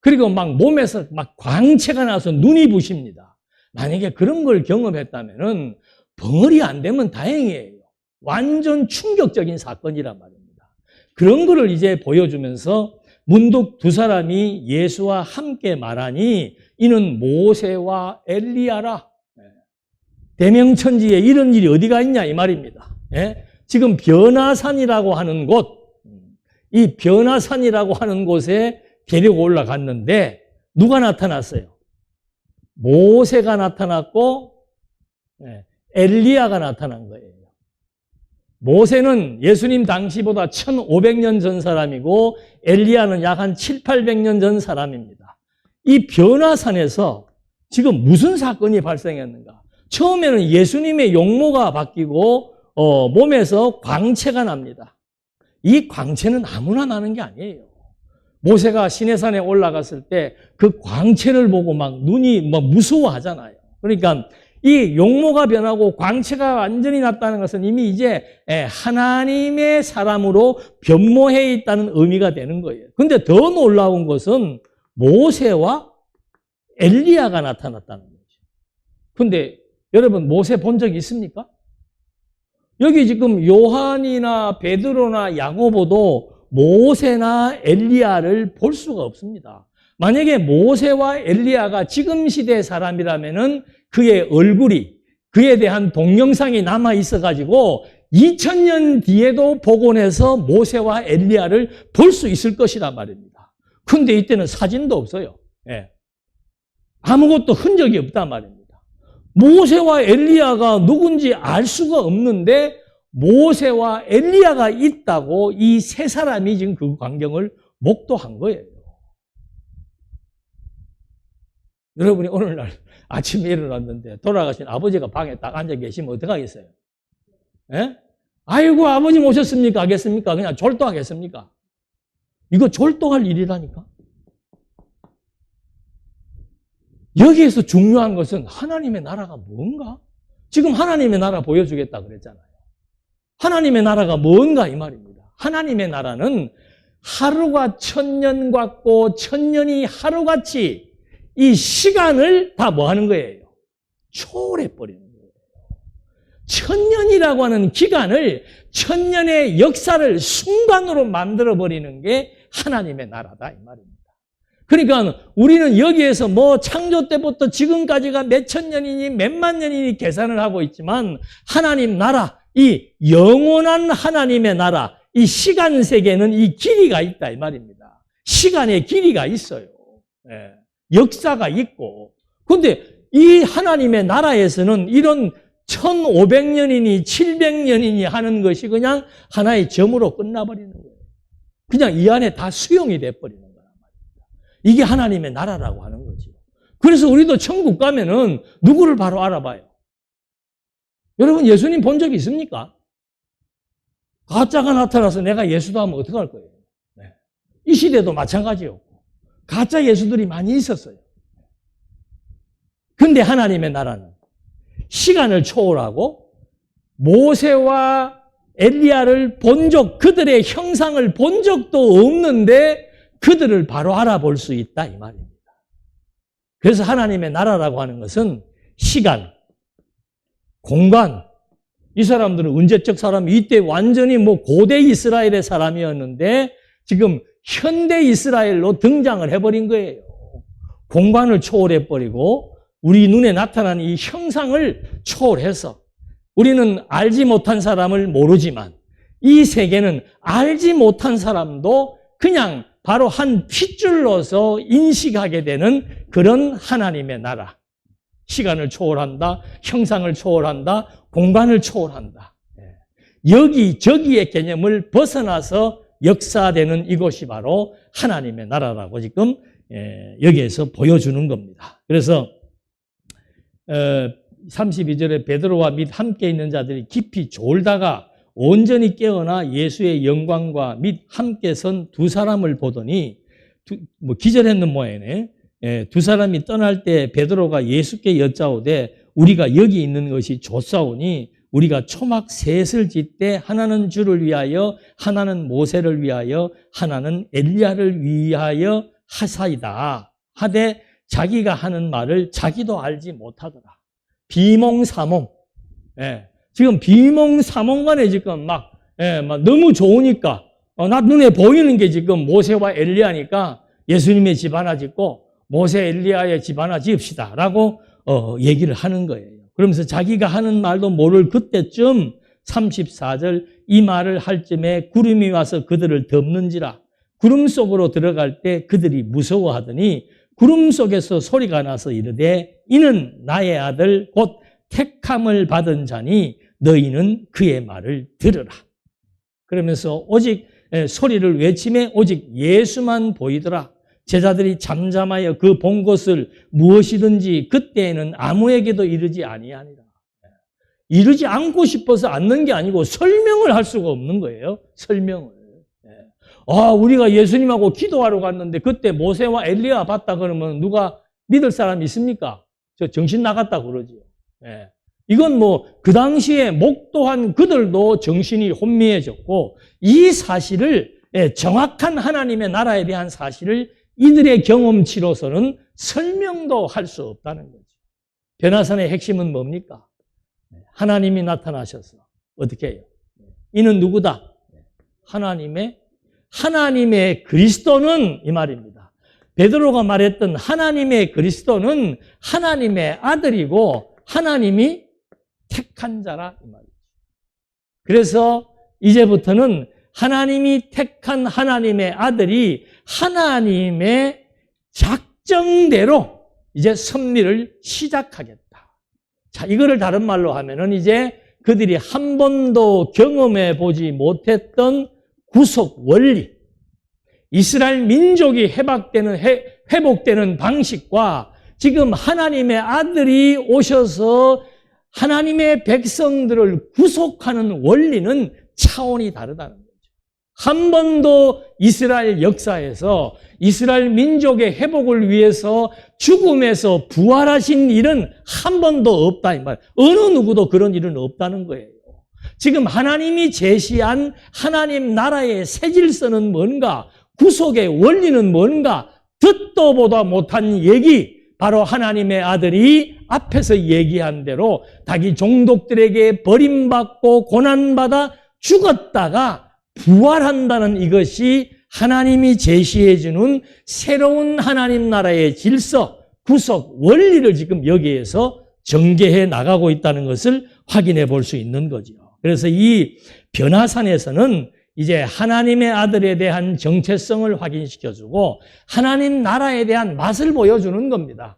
[SPEAKER 1] 그리고 막 몸에서 막 광채가 나서 눈이 부십니다. 만약에 그런 걸 경험했다면은 벙어리 안 되면 다행이에요. 완전 충격적인 사건이란 말입니다. 그런 거를 이제 보여주면서 문득 두 사람이 예수와 함께 말하니 이는 모세와 엘리야라. 대명천지에 이런 일이 어디가 있냐 이 말입니다. 지금 변화산이라고 하는 곳, 이 변화산이라고 하는 곳에 데리고 올라갔는데 누가 나타났어요? 모세가 나타났고 엘리야가 나타난 거예요. 모세는 예수님 당시보다 1500년 전 사람이고 엘리야는 약 한 700~800년 전 사람입니다. 이 변화산에서 지금 무슨 사건이 발생했는가? 처음에는 예수님의 용모가 바뀌고 몸에서 광채가 납니다. 이 광채는 아무나 나는 게 아니에요. 모세가 시내산에 올라갔을 때 그 광채를 보고 막 눈이 막 무서워하잖아요. 그러니까 이 용모가 변하고 광채가 완전히 났다는 것은 이미 이제 하나님의 사람으로 변모해 있다는 의미가 되는 거예요. 그런데 더 놀라운 것은 모세와 엘리야가 나타났다는 거죠. 그런데 여러분 모세 본 적 있습니까? 여기 지금 요한이나 베드로나 야고보도 모세나 엘리야를 볼 수가 없습니다. 만약에 모세와 엘리야가 지금 시대의 사람이라면은 그의 얼굴이, 그에 대한 동영상이 남아 있어가지고 2000년 뒤에도 복원해서 모세와 엘리야를 볼 수 있을 것이란 말입니다. 근데 이때는 사진도 없어요. 아무것도 흔적이 없단 말입니다. 모세와 엘리야가 누군지 알 수가 없는데 모세와 엘리야가 있다고 이 세 사람이 지금 그 광경을 목도한 거예요. 여러분이 오늘날 아침에 일어났는데 돌아가신 아버지가 방에 딱 앉아 계시면 어떡하겠어요? 아이고 아버지 모셨습니까? 하겠습니까? 그냥 졸도하겠습니까? 이거 졸도할 일이라니까. 여기에서 중요한 것은 하나님의 나라가 뭔가? 지금 하나님의 나라 보여주겠다 그랬잖아요. 하나님의 나라가 뭔가 이 말입니다. 하나님의 나라는 하루가 1000년 같고 1000년이 하루같이 이 시간을 다 뭐 하는 거예요? 초월해버리는 거예요. 1000년이라고 하는 기간을 1000년의 역사를 순간으로 만들어버리는 게 하나님의 나라다 이 말입니다. 그러니까 우리는 여기에서 뭐 창조 때부터 지금까지가 몇천 년이니 몇만 년이니 계산을 하고 있지만 하나님 나라, 이 영원한 하나님의 나라, 이 시간 세계는 이 길이가 있다 이 말입니다. 시간의 길이가 있어요. 역사가 있고. 그런데 이 하나님의 나라에서는 이런 1500년이니 700년이니 하는 것이 그냥 하나의 점으로 끝나버리는 거예요. 그냥 이 안에 다 수용이 돼버리는 거란 말입니다. 이게 하나님의 나라라고 하는 거죠. 그래서 우리도 천국 가면은 누구를 바로 알아봐요? 여러분 예수님 본 적 있습니까? 가짜가 나타나서 내가 예수다 하면 어떡할 거예요? 이 시대도 마찬가지였고 가짜 예수들이 많이 있었어요. 근데 하나님의 나라는 시간을 초월하고 모세와 엘리야를 본 적, 그들의 형상을 본 적도 없는데 그들을 바로 알아볼 수 있다 이 말입니다. 그래서 하나님의 나라라고 하는 것은 시간, 공간, 이 사람들은 언제적 사람이 이때 완전히 뭐 고대 이스라엘의 사람이었는데 지금 현대 이스라엘로 등장을 해버린 거예요. 공간을 초월해버리고 우리 눈에 나타나는 이 형상을 초월해서 우리는 알지 못한 사람을 모르지만 이 세계는 알지 못한 사람도 그냥 바로 한 핏줄로서 인식하게 되는 그런 하나님의 나라. 시간을 초월한다, 형상을 초월한다, 공간을 초월한다. 여기저기의 개념을 벗어나서 역사되는 이곳이 바로 하나님의 나라라고 지금 여기에서 보여주는 겁니다. 그래서 32절에 베드로와 및 함께 있는 자들이 깊이 졸다가 온전히 깨어나 예수의 영광과 및 함께 선 두 사람을 보더니 기절했는 모양이네. 두 사람이 떠날 때 베드로가 예수께 여짜오되 우리가 여기 있는 것이 좋사오니 우리가 초막 셋을 짓되 하나는 주를 위하여 하나는 모세를 위하여 하나는 엘리야를 위하여 하사이다 하되 자기가 하는 말을 자기도 알지 못하더라. 비몽사몽. 지금 비몽사몽간에 지금 막 너무 좋으니까 나 눈에 보이는 게 지금 모세와 엘리야니까 예수님의 집 하나 짓고 모세 엘리야의 집 하나 지읍시다 라고 얘기를 하는 거예요. 그러면서 자기가 하는 말도 모를 그때쯤 34절 이 말을 할 쯤에 구름이 와서 그들을 덮는지라 구름 속으로 들어갈 때 그들이 무서워하더니 구름 속에서 소리가 나서 이르되 이는 나의 아들 곧 택함을 받은 자니 너희는 그의 말을 들으라. 그러면서 오직 소리를 외침에 오직 예수만 보이더라. 제자들이 잠잠하여 그 본 것을 무엇이든지 그때에는 아무에게도 이르지 아니하니라. 이르지 않고 싶어서 않는 게 아니고 설명을 할 수가 없는 거예요. 설명을. 우리가 예수님하고 기도하러 갔는데 그때 모세와 엘리야 봤다 그러면 누가 믿을 사람이 있습니까? 저 정신 나갔다 그러지요. 이건 그 당시에 목도한 그들도 정신이 혼미해졌고 이 사실을 정확한 하나님의 나라에 대한 사실을 이들의 경험치로서는 설명도 할 수 없다는 거죠. 변화산의 핵심은 뭡니까? 하나님이 나타나셔서 어떻게 해요? 이는 누구다? 하나님의 그리스도는 이 말입니다. 베드로가 말했던 하나님의 그리스도는 하나님의 아들이고 하나님이 택한 자라 이 말이죠. 그래서 이제부터는 하나님이 택한 하나님의 아들이 하나님의 작정대로 이제 섭리를 시작하겠다. 자, 이거를 다른 말로 하면은 이제 그들이 한 번도 경험해 보지 못했던 구속 원리, 이스라엘 민족이 회복되는 방식과 지금 하나님의 아들이 오셔서 하나님의 백성들을 구속하는 원리는 차원이 다르다는 거죠. 한 번도 이스라엘 역사에서 이스라엘 민족의 회복을 위해서 죽음에서 부활하신 일은 한 번도 없다 이 말. 어느 누구도 그런 일은 없다는 거예요. 지금 하나님이 제시한 하나님 나라의 새 질서는 뭔가, 구속의 원리는 뭔가, 듣도 보다 못한 얘기, 바로 하나님의 아들이 앞에서 얘기한 대로 자기 종족들에게 버림받고 고난받아 죽었다가 부활한다는 이것이 하나님이 제시해 주는 새로운 하나님 나라의 질서, 구속, 원리를 지금 여기에서 전개해 나가고 있다는 것을 확인해 볼 수 있는 거죠. 그래서 이 변화산에서는 이제 하나님의 아들에 대한 정체성을 확인시켜주고 하나님 나라에 대한 맛을 보여주는 겁니다.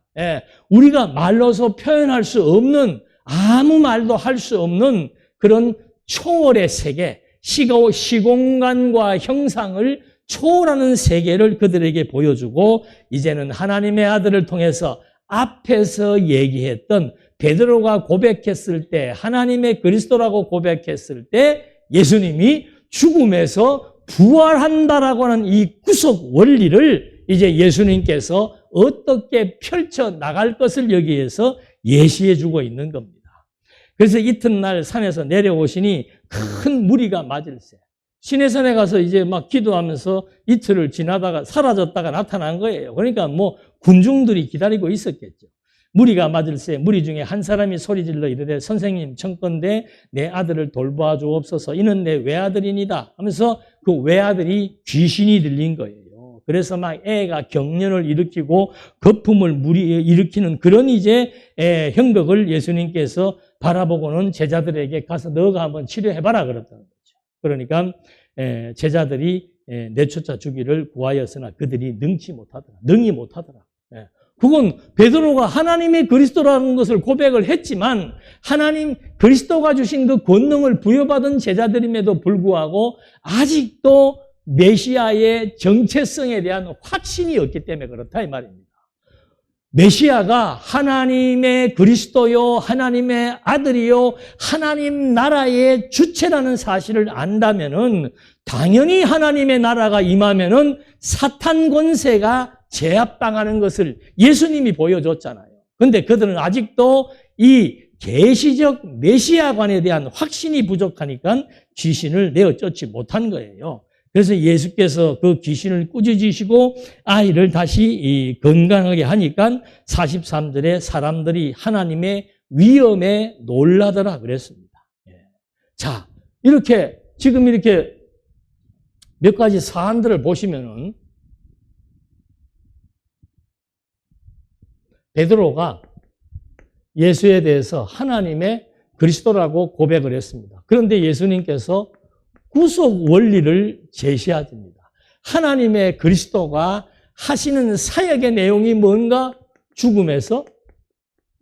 [SPEAKER 1] 우리가 말로서 표현할 수 없는, 아무 말도 할 수 없는 그런 초월의 세계, 시공간과 형상을 초월하는 세계를 그들에게 보여주고 이제는 하나님의 아들을 통해서 앞에서 얘기했던 베드로가 고백했을 때, 하나님의 그리스도라고 고백했을 때 예수님이 죽음에서 부활한다라고 하는 이 구속 원리를 이제 예수님께서 어떻게 펼쳐 나갈 것을 여기에서 예시해 주고 있는 겁니다. 그래서 이튿날 산에서 내려오시니 큰 무리가 맞을세. 시내산에 가서 이제 막 기도하면서 이틀을 지나다가 사라졌다가 나타난 거예요. 그러니까 군중들이 기다리고 있었겠죠. 무리가 맞을세. 무리 중에 한 사람이 소리질러 이르되 선생님 청컨대 내 아들을 돌보아 주옵소서. 이는 내 외아들이니다 하면서 그 외아들이 귀신이 들린 거예요. 그래서 막 애가 경련을 일으키고 거품을 일으키는 그런 이제 형극을 예수님께서 바라보고는 제자들에게 가서 너가 한번 치료해봐라 그랬다는 거죠. 그러니까 제자들이 내쫓아 주기를 구하였으나 그들이 능히 못하더라. 그건 베드로가 하나님의 그리스도라는 것을 고백을 했지만 하나님 그리스도가 주신 그 권능을 부여받은 제자들임에도 불구하고 아직도 메시아의 정체성에 대한 확신이 없기 때문에 그렇다 이 말입니다. 메시아가 하나님의 그리스도요, 하나님의 아들이요, 하나님 나라의 주체라는 사실을 안다면은 당연히 하나님의 나라가 임하면은 사탄 권세가 제압당하는 것을 예수님이 보여줬잖아요. 그런데 그들은 아직도 이 계시적 메시아관에 대한 확신이 부족하니까 귀신을 내어쫓지 못한 거예요. 그래서 예수께서 그 귀신을 꾸짖으시고 아이를 다시 건강하게 하니까 43절에 사람들이 하나님의 위엄에 놀라더라 그랬습니다. 자, 지금 이렇게 몇 가지 사안들을 보시면은 베드로가 예수에 대해서 하나님의 그리스도라고 고백을 했습니다. 그런데 예수님께서 구속 원리를 제시하십니다. 하나님의 그리스도가 하시는 사역의 내용이 뭔가? 죽음에서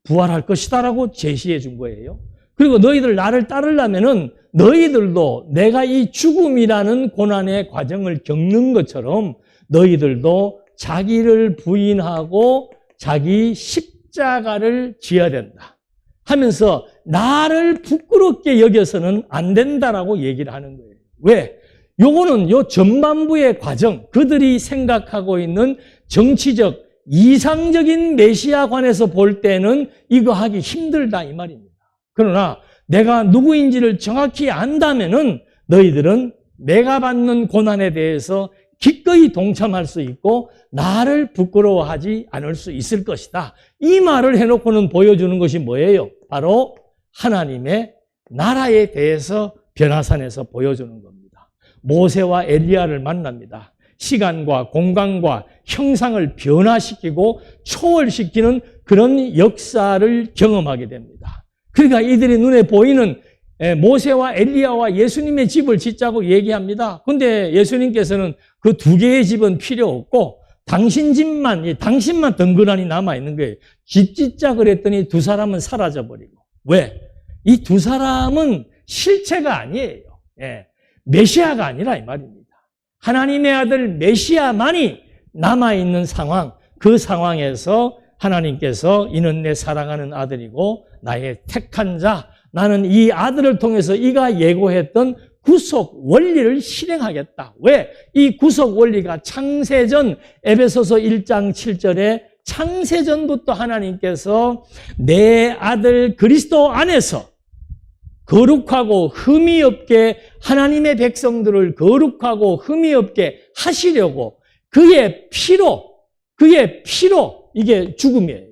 [SPEAKER 1] 부활할 것이다라고 제시해 준 거예요. 그리고 너희들 나를 따르려면은 너희들도 내가 이 죽음이라는 고난의 과정을 겪는 것처럼 너희들도 자기를 부인하고 자기 십자가를 지어야 된다 하면서 나를 부끄럽게 여겨서는 안 된다라고 얘기를 하는 거예요. 왜? 요거는 요 전반부의 과정, 그들이 생각하고 있는 정치적, 이상적인 메시아관에서 볼 때는 이거 하기 힘들다 이 말입니다. 그러나 내가 누구인지를 정확히 안다면은 너희들은 내가 받는 고난에 대해서 기꺼이 동참할 수 있고 나를 부끄러워하지 않을 수 있을 것이다. 이 말을 해놓고는 보여주는 것이 뭐예요? 바로 하나님의 나라에 대해서 변화산에서 보여주는 겁니다. 모세와 엘리야를 만납니다. 시간과 공간과 형상을 변화시키고 초월시키는 그런 역사를 경험하게 됩니다. 그러니까 이들의 눈에 보이는 모세와 엘리야와 예수님의 집을 짓자고 얘기합니다. 그런데 예수님께서는 그 두 개의 집은 필요 없고 당신만 덩그러니 남아있는 거예요. 집 짓자 그랬더니 두 사람은 사라져버리고. 왜? 이 두 사람은 실체가 아니에요. 메시아가 아니라 이 말입니다. 하나님의 아들 메시아만이 남아있는 상황, 그 상황에서 하나님께서 이는 내 사랑하는 아들이고 나의 택한 자, 나는 이 아들을 통해서 이가 예고했던 구속 원리를 실행하겠다. 왜? 이 구속 원리가 창세전 에베소서 1장 7절에 창세전부터 하나님께서 내 아들 그리스도 안에서 거룩하고 흠이 없게 하나님의 백성들을 거룩하고 흠이 없게 하시려고 그의 피로 이게 죽음이에요.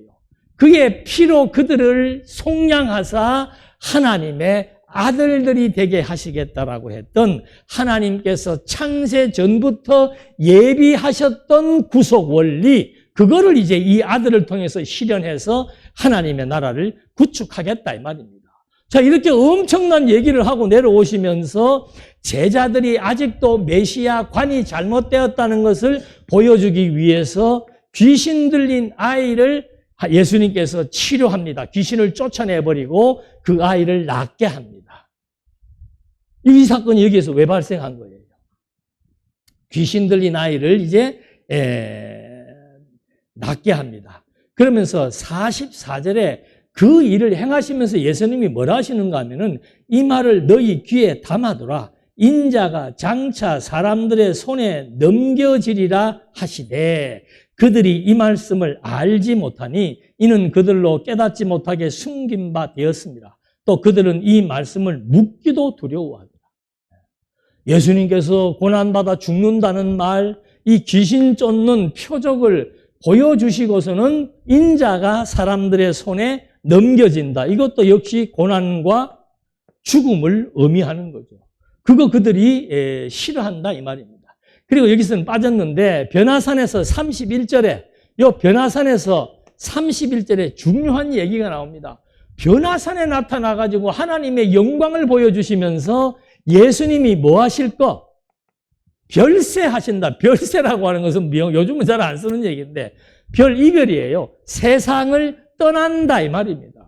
[SPEAKER 1] 그의 피로 그들을 속량하사 하나님의 아들들이 되게 하시겠다라고 했던 하나님께서 창세 전부터 예비하셨던 구속 원리, 그거를 이제 이 아들을 통해서 실현해서 하나님의 나라를 구축하겠다 이 말입니다. 자, 이렇게 엄청난 얘기를 하고 내려오시면서 제자들이 아직도 메시아 관이 잘못되었다는 것을 보여주기 위해서 귀신 들린 아이를 예수님께서 치료합니다. 귀신을 쫓아내버리고 그 아이를 낫게 합니다. 이 사건이 여기에서 왜 발생한 거예요? 귀신 들린 아이를 이제 낫게 합니다. 그러면서 44절에 그 일을 행하시면서 예수님이 뭐라 하시는가 하면은 이 말을 너희 귀에 담아두라. 인자가 장차 사람들의 손에 넘겨지리라 하시되 그들이 이 말씀을 알지 못하니 이는 그들로 깨닫지 못하게 숨긴 바 되었습니다. 또 그들은 이 말씀을 묻기도 두려워하더라. 예수님께서 고난받아 죽는다는 말, 이 귀신 쫓는 표적을 보여주시고서는 인자가 사람들의 손에 넘겨진다. 이것도 역시 고난과 죽음을 의미하는 거죠. 그거 그들이 싫어한다 이 말입니다. 그리고 여기서는 빠졌는데 변화산에서 31절에 변화산에서 31절에 중요한 얘기가 나옵니다. 변화산에 나타나가지고 하나님의 영광을 보여주시면서 예수님이 뭐 하실 거? 별세하신다. 별세라고 하는 것은 요즘은 잘 안 쓰는 얘기인데 별 이별이에요. 세상을 떠난다 이 말입니다.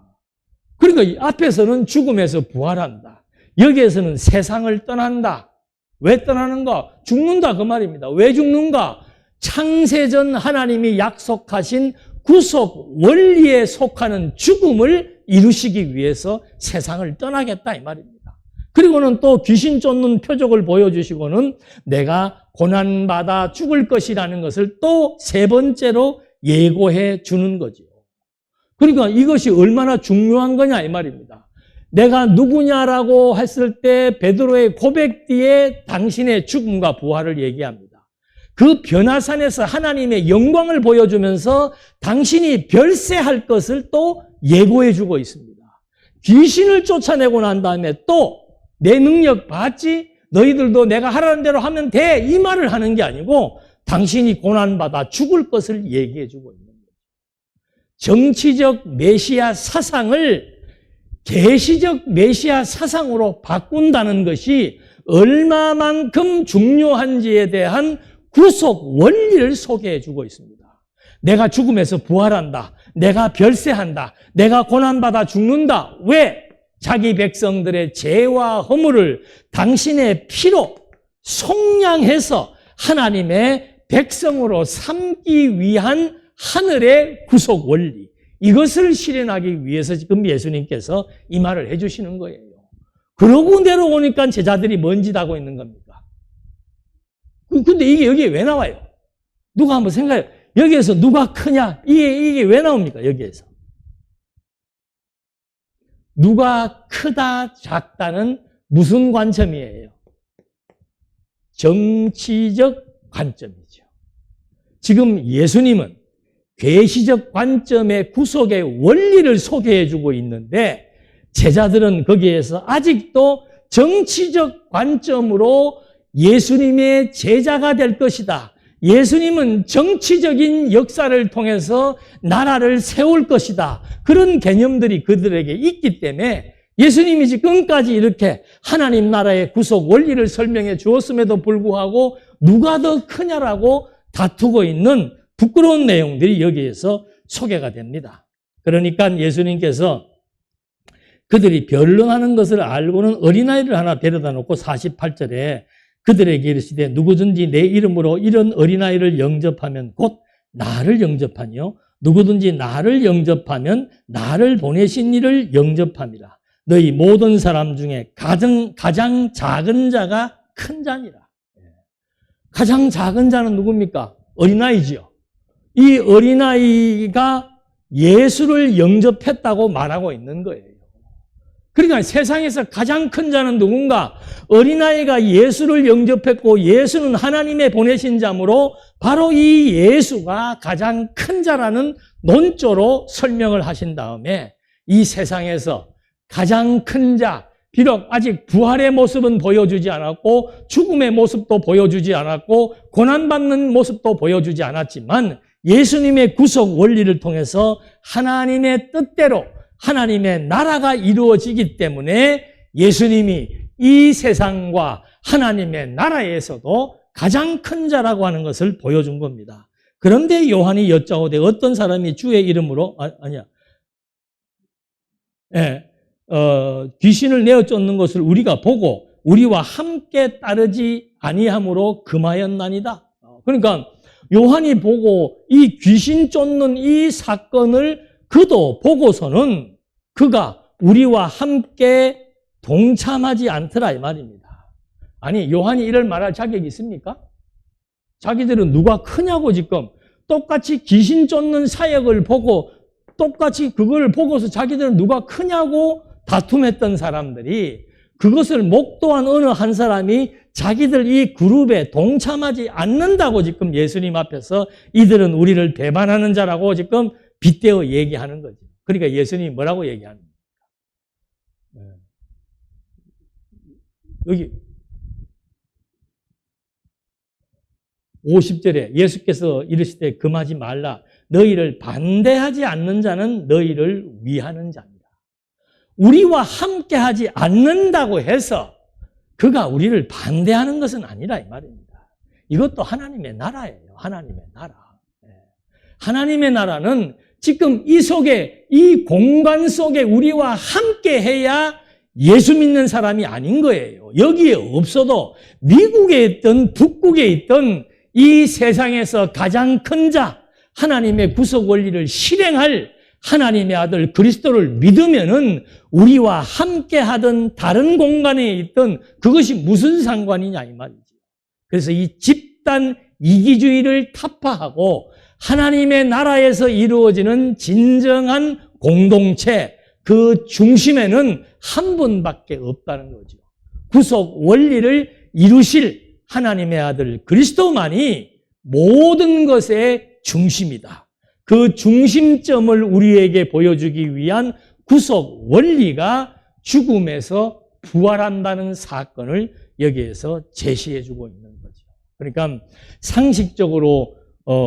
[SPEAKER 1] 그러니까 이 앞에서는 죽음에서 부활한다. 여기에서는 세상을 떠난다. 왜 떠나는가? 죽는다 그 말입니다. 왜 죽는가? 창세전 하나님이 약속하신 구속 원리에 속하는 죽음을 이루시기 위해서 세상을 떠나겠다 이 말입니다. 그리고는 또 귀신 쫓는 표적을 보여주시고는 내가 고난받아 죽을 것이라는 것을 또 세 번째로 예고해 주는 거죠. 그러니까 이것이 얼마나 중요한 거냐 이 말입니다. 내가 누구냐라고 했을 때 베드로의 고백 뒤에 당신의 죽음과 부활을 얘기합니다. 그 변화산에서 하나님의 영광을 보여주면서 당신이 별세할 것을 또 예고해 주고 있습니다. 귀신을 쫓아내고 난 다음에 또 내 능력 봤지? 너희들도 내가 하라는 대로 하면 돼. 이 말을 하는 게 아니고 당신이 고난받아 죽을 것을 얘기해 주고 있는 거예요. 정치적 메시아 사상을 계시적 메시아 사상으로 바꾼다는 것이 얼마만큼 중요한지에 대한 구속 원리를 소개해 주고 있습니다. 내가 죽음에서 부활한다. 내가 별세한다. 내가 고난받아 죽는다. 왜? 자기 백성들의 죄와 허물을 당신의 피로 속량해서 하나님의 백성으로 삼기 위한 하늘의 구속 원리, 이것을 실현하기 위해서 지금 예수님께서 이 말을 해주시는 거예요. 그러고 내려오니까 제자들이 뭔 짓 하고 있는 겁니까? 근데 이게 여기에 왜 나와요? 누가 한번 생각해요. 여기에서 누가 크냐? 이게 왜 나옵니까? 여기에서. 누가 크다, 작다는 무슨 관점이에요? 정치적 관점이죠. 지금 예수님은 계시적 관점의 구속의 원리를 소개해주고 있는데 제자들은 거기에서 아직도 정치적 관점으로 예수님의 제자가 될 것이다. 예수님은 정치적인 역사를 통해서 나라를 세울 것이다. 그런 개념들이 그들에게 있기 때문에 예수님이 지금까지 이렇게 하나님 나라의 구속 원리를 설명해 주었음에도 불구하고 누가 더 크냐라고 다투고 있는 부끄러운 내용들이 여기에서 소개가 됩니다. 그러니까 예수님께서 그들이 변론하는 것을 알고는 어린아이를 하나 데려다 놓고 48절에 그들에게 이르시되 누구든지 내 이름으로 이런 어린아이를 영접하면 곧 나를 영접하니요 누구든지 나를 영접하면 나를 보내신 이를 영접함이라. 너희 모든 사람 중에 가장 작은 자가 큰 자니라. 가장 작은 자는 누굽니까? 어린아이지요. 이 어린아이가 예수를 영접했다고 말하고 있는 거예요. 그러니까 세상에서 가장 큰 자는 누군가? 어린아이가 예수를 영접했고 예수는 하나님의 보내신 자므로 바로 이 예수가 가장 큰 자라는 논조로 설명을 하신 다음에 이 세상에서 가장 큰 자, 비록 아직 부활의 모습은 보여주지 않았고 죽음의 모습도 보여주지 않았고 고난받는 모습도 보여주지 않았지만 예수님의 구속 원리를 통해서 하나님의 뜻대로 하나님의 나라가 이루어지기 때문에 예수님이 이 세상과 하나님의 나라에서도 가장 큰 자라고 하는 것을 보여준 겁니다. 그런데 요한이 여짜오되 어떤 사람이 주의 이름으로 귀신을 내어 쫓는 것을 우리가 보고 우리와 함께 따르지 아니함으로 금하였나이다. 그러니까 요한이 보고 이 귀신 쫓는 이 사건을 그도 보고서는 그가 우리와 함께 동참하지 않더라 이 말입니다. 아니 요한이 이럴 말할 자격이 있습니까? 자기들은 누가 크냐고 지금 똑같이 귀신 쫓는 사역을 보고 똑같이 그걸 보고서 자기들은 누가 크냐고 다툼했던 사람들이 그것을 목도한 어느 한 사람이 자기들 이 그룹에 동참하지 않는다고 지금 예수님 앞에서 이들은 우리를 배반하는 자라고 지금 빗대어 얘기하는 거죠. 그러니까 예수님이 뭐라고 얘기합니까? 여기 50절에 예수께서 이르시되 금하지 말라. 너희를 반대하지 않는 자는 너희를 위하는 자입니다. 우리와 함께하지 않는다고 해서 그가 우리를 반대하는 것은 아니라 이 말입니다. 이것도 하나님의 나라예요. 하나님의 나라. 하나님의 나라는 지금 이 속에, 이 공간 속에 우리와 함께 해야 예수 믿는 사람이 아닌 거예요. 여기에 없어도 미국에 있든 북극에 있든 이 세상에서 가장 큰 자, 하나님의 구속 원리를 실행할 하나님의 아들 그리스도를 믿으면은 우리와 함께 하던 다른 공간에 있던 그것이 무슨 상관이냐 이 말이죠. 그래서 이 집단 이기주의를 타파하고 하나님의 나라에서 이루어지는 진정한 공동체, 그 중심에는 한 분밖에 없다는 거죠. 구속 원리를 이루실 하나님의 아들 그리스도만이 모든 것의 중심이다. 그 중심점을 우리에게 보여주기 위한 구속 원리가 죽음에서 부활한다는 사건을 여기에서 제시해주고 있는 거죠. 그러니까 상식적으로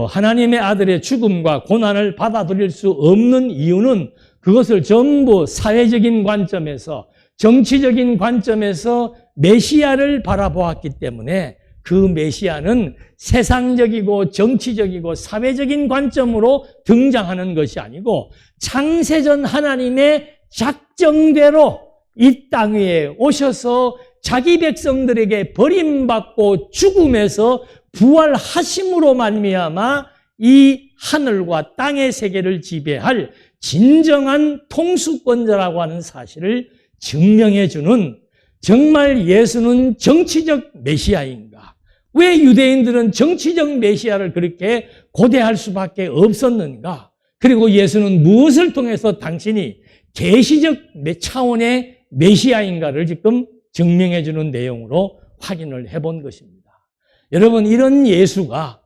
[SPEAKER 1] 하나님의 아들의 죽음과 고난을 받아들일 수 없는 이유는 그것을 전부 사회적인 관점에서, 정치적인 관점에서 메시아를 바라보았기 때문에 그 메시아는 세상적이고 정치적이고 사회적인 관점으로 등장하는 것이 아니고 창세전 하나님의 작정대로 이 땅 위에 오셔서 자기 백성들에게 버림받고 죽음에서 부활하심으로 말미암아 이 하늘과 땅의 세계를 지배할 진정한 통수권자라고 하는 사실을 증명해 주는, 정말 예수는 정치적 메시아인가? 왜 유대인들은 정치적 메시아를 그렇게 고대할 수밖에 없었는가? 그리고 예수는 무엇을 통해서 당신이 계시적 차원의 메시아인가를 지금 증명해 주는 내용으로 확인을 해본 것입니다. 여러분, 이런 예수가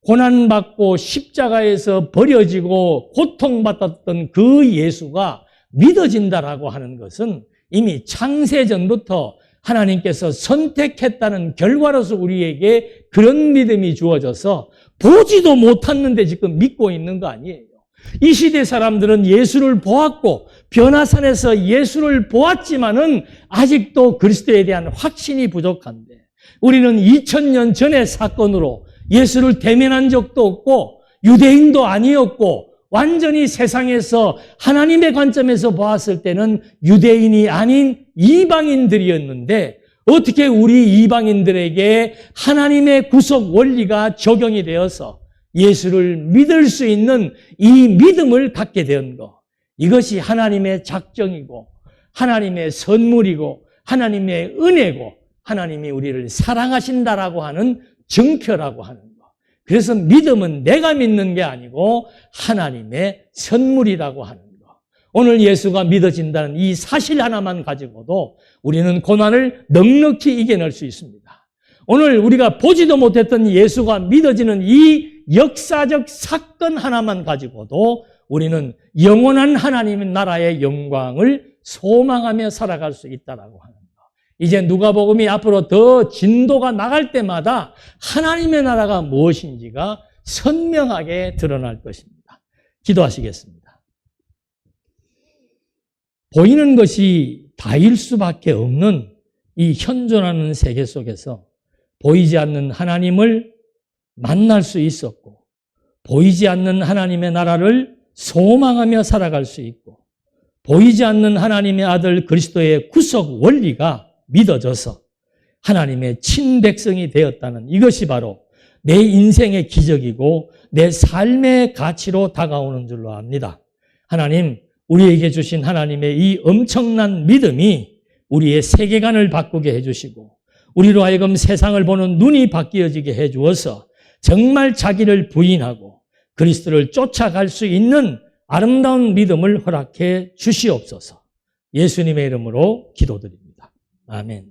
[SPEAKER 1] 고난받고 십자가에서 버려지고 고통받았던 그 예수가 믿어진다라고 하는 것은 이미 창세전부터 하나님께서 선택했다는 결과로서 우리에게 그런 믿음이 주어져서 보지도 못했는데 지금 믿고 있는 거 아니에요. 이 시대 사람들은 예수를 보았고 변화산에서 예수를 보았지만은 아직도 그리스도에 대한 확신이 부족한데, 우리는 2000년 전의 사건으로 예수를 대면한 적도 없고 유대인도 아니었고 완전히 세상에서 하나님의 관점에서 보았을 때는 유대인이 아닌 이방인들이었는데 어떻게 우리 이방인들에게 하나님의 구속 원리가 적용이 되어서 예수를 믿을 수 있는 이 믿음을 갖게 된 것, 이것이 하나님의 작정이고 하나님의 선물이고 하나님의 은혜고 하나님이 우리를 사랑하신다라고 하는 증표라고 하는 것. 그래서 믿음은 내가 믿는 게 아니고 하나님의 선물이라고 하는 것. 오늘 예수가 믿어진다는 이 사실 하나만 가지고도 우리는 고난을 넉넉히 이겨낼 수 있습니다. 오늘 우리가 보지도 못했던 예수가 믿어지는 이 역사적 사건 하나만 가지고도 우리는 영원한 하나님의 나라의 영광을 소망하며 살아갈 수 있다라고 하는 것. 이제 누가복음이 앞으로 더 진도가 나갈 때마다 하나님의 나라가 무엇인지가 선명하게 드러날 것입니다. 기도하시겠습니다. 보이는 것이 다일 수밖에 없는 이 현존하는 세계 속에서 보이지 않는 하나님을 만날 수 있었고, 보이지 않는 하나님의 나라를 소망하며 살아갈 수 있고, 보이지 않는 하나님의 아들 그리스도의 구속 원리가 믿어져서 하나님의 친백성이 되었다는 이것이 바로 내 인생의 기적이고 내 삶의 가치로 다가오는 줄로 압니다. 하나님, 우리에게 주신 하나님의 이 엄청난 믿음이 우리의 세계관을 바꾸게 해주시고 우리로 하여금 세상을 보는 눈이 바뀌어지게 해주어서 정말 자기를 부인하고 그리스도를 쫓아갈 수 있는 아름다운 믿음을 허락해 주시옵소서. 예수님의 이름으로 기도드립니다. 아멘.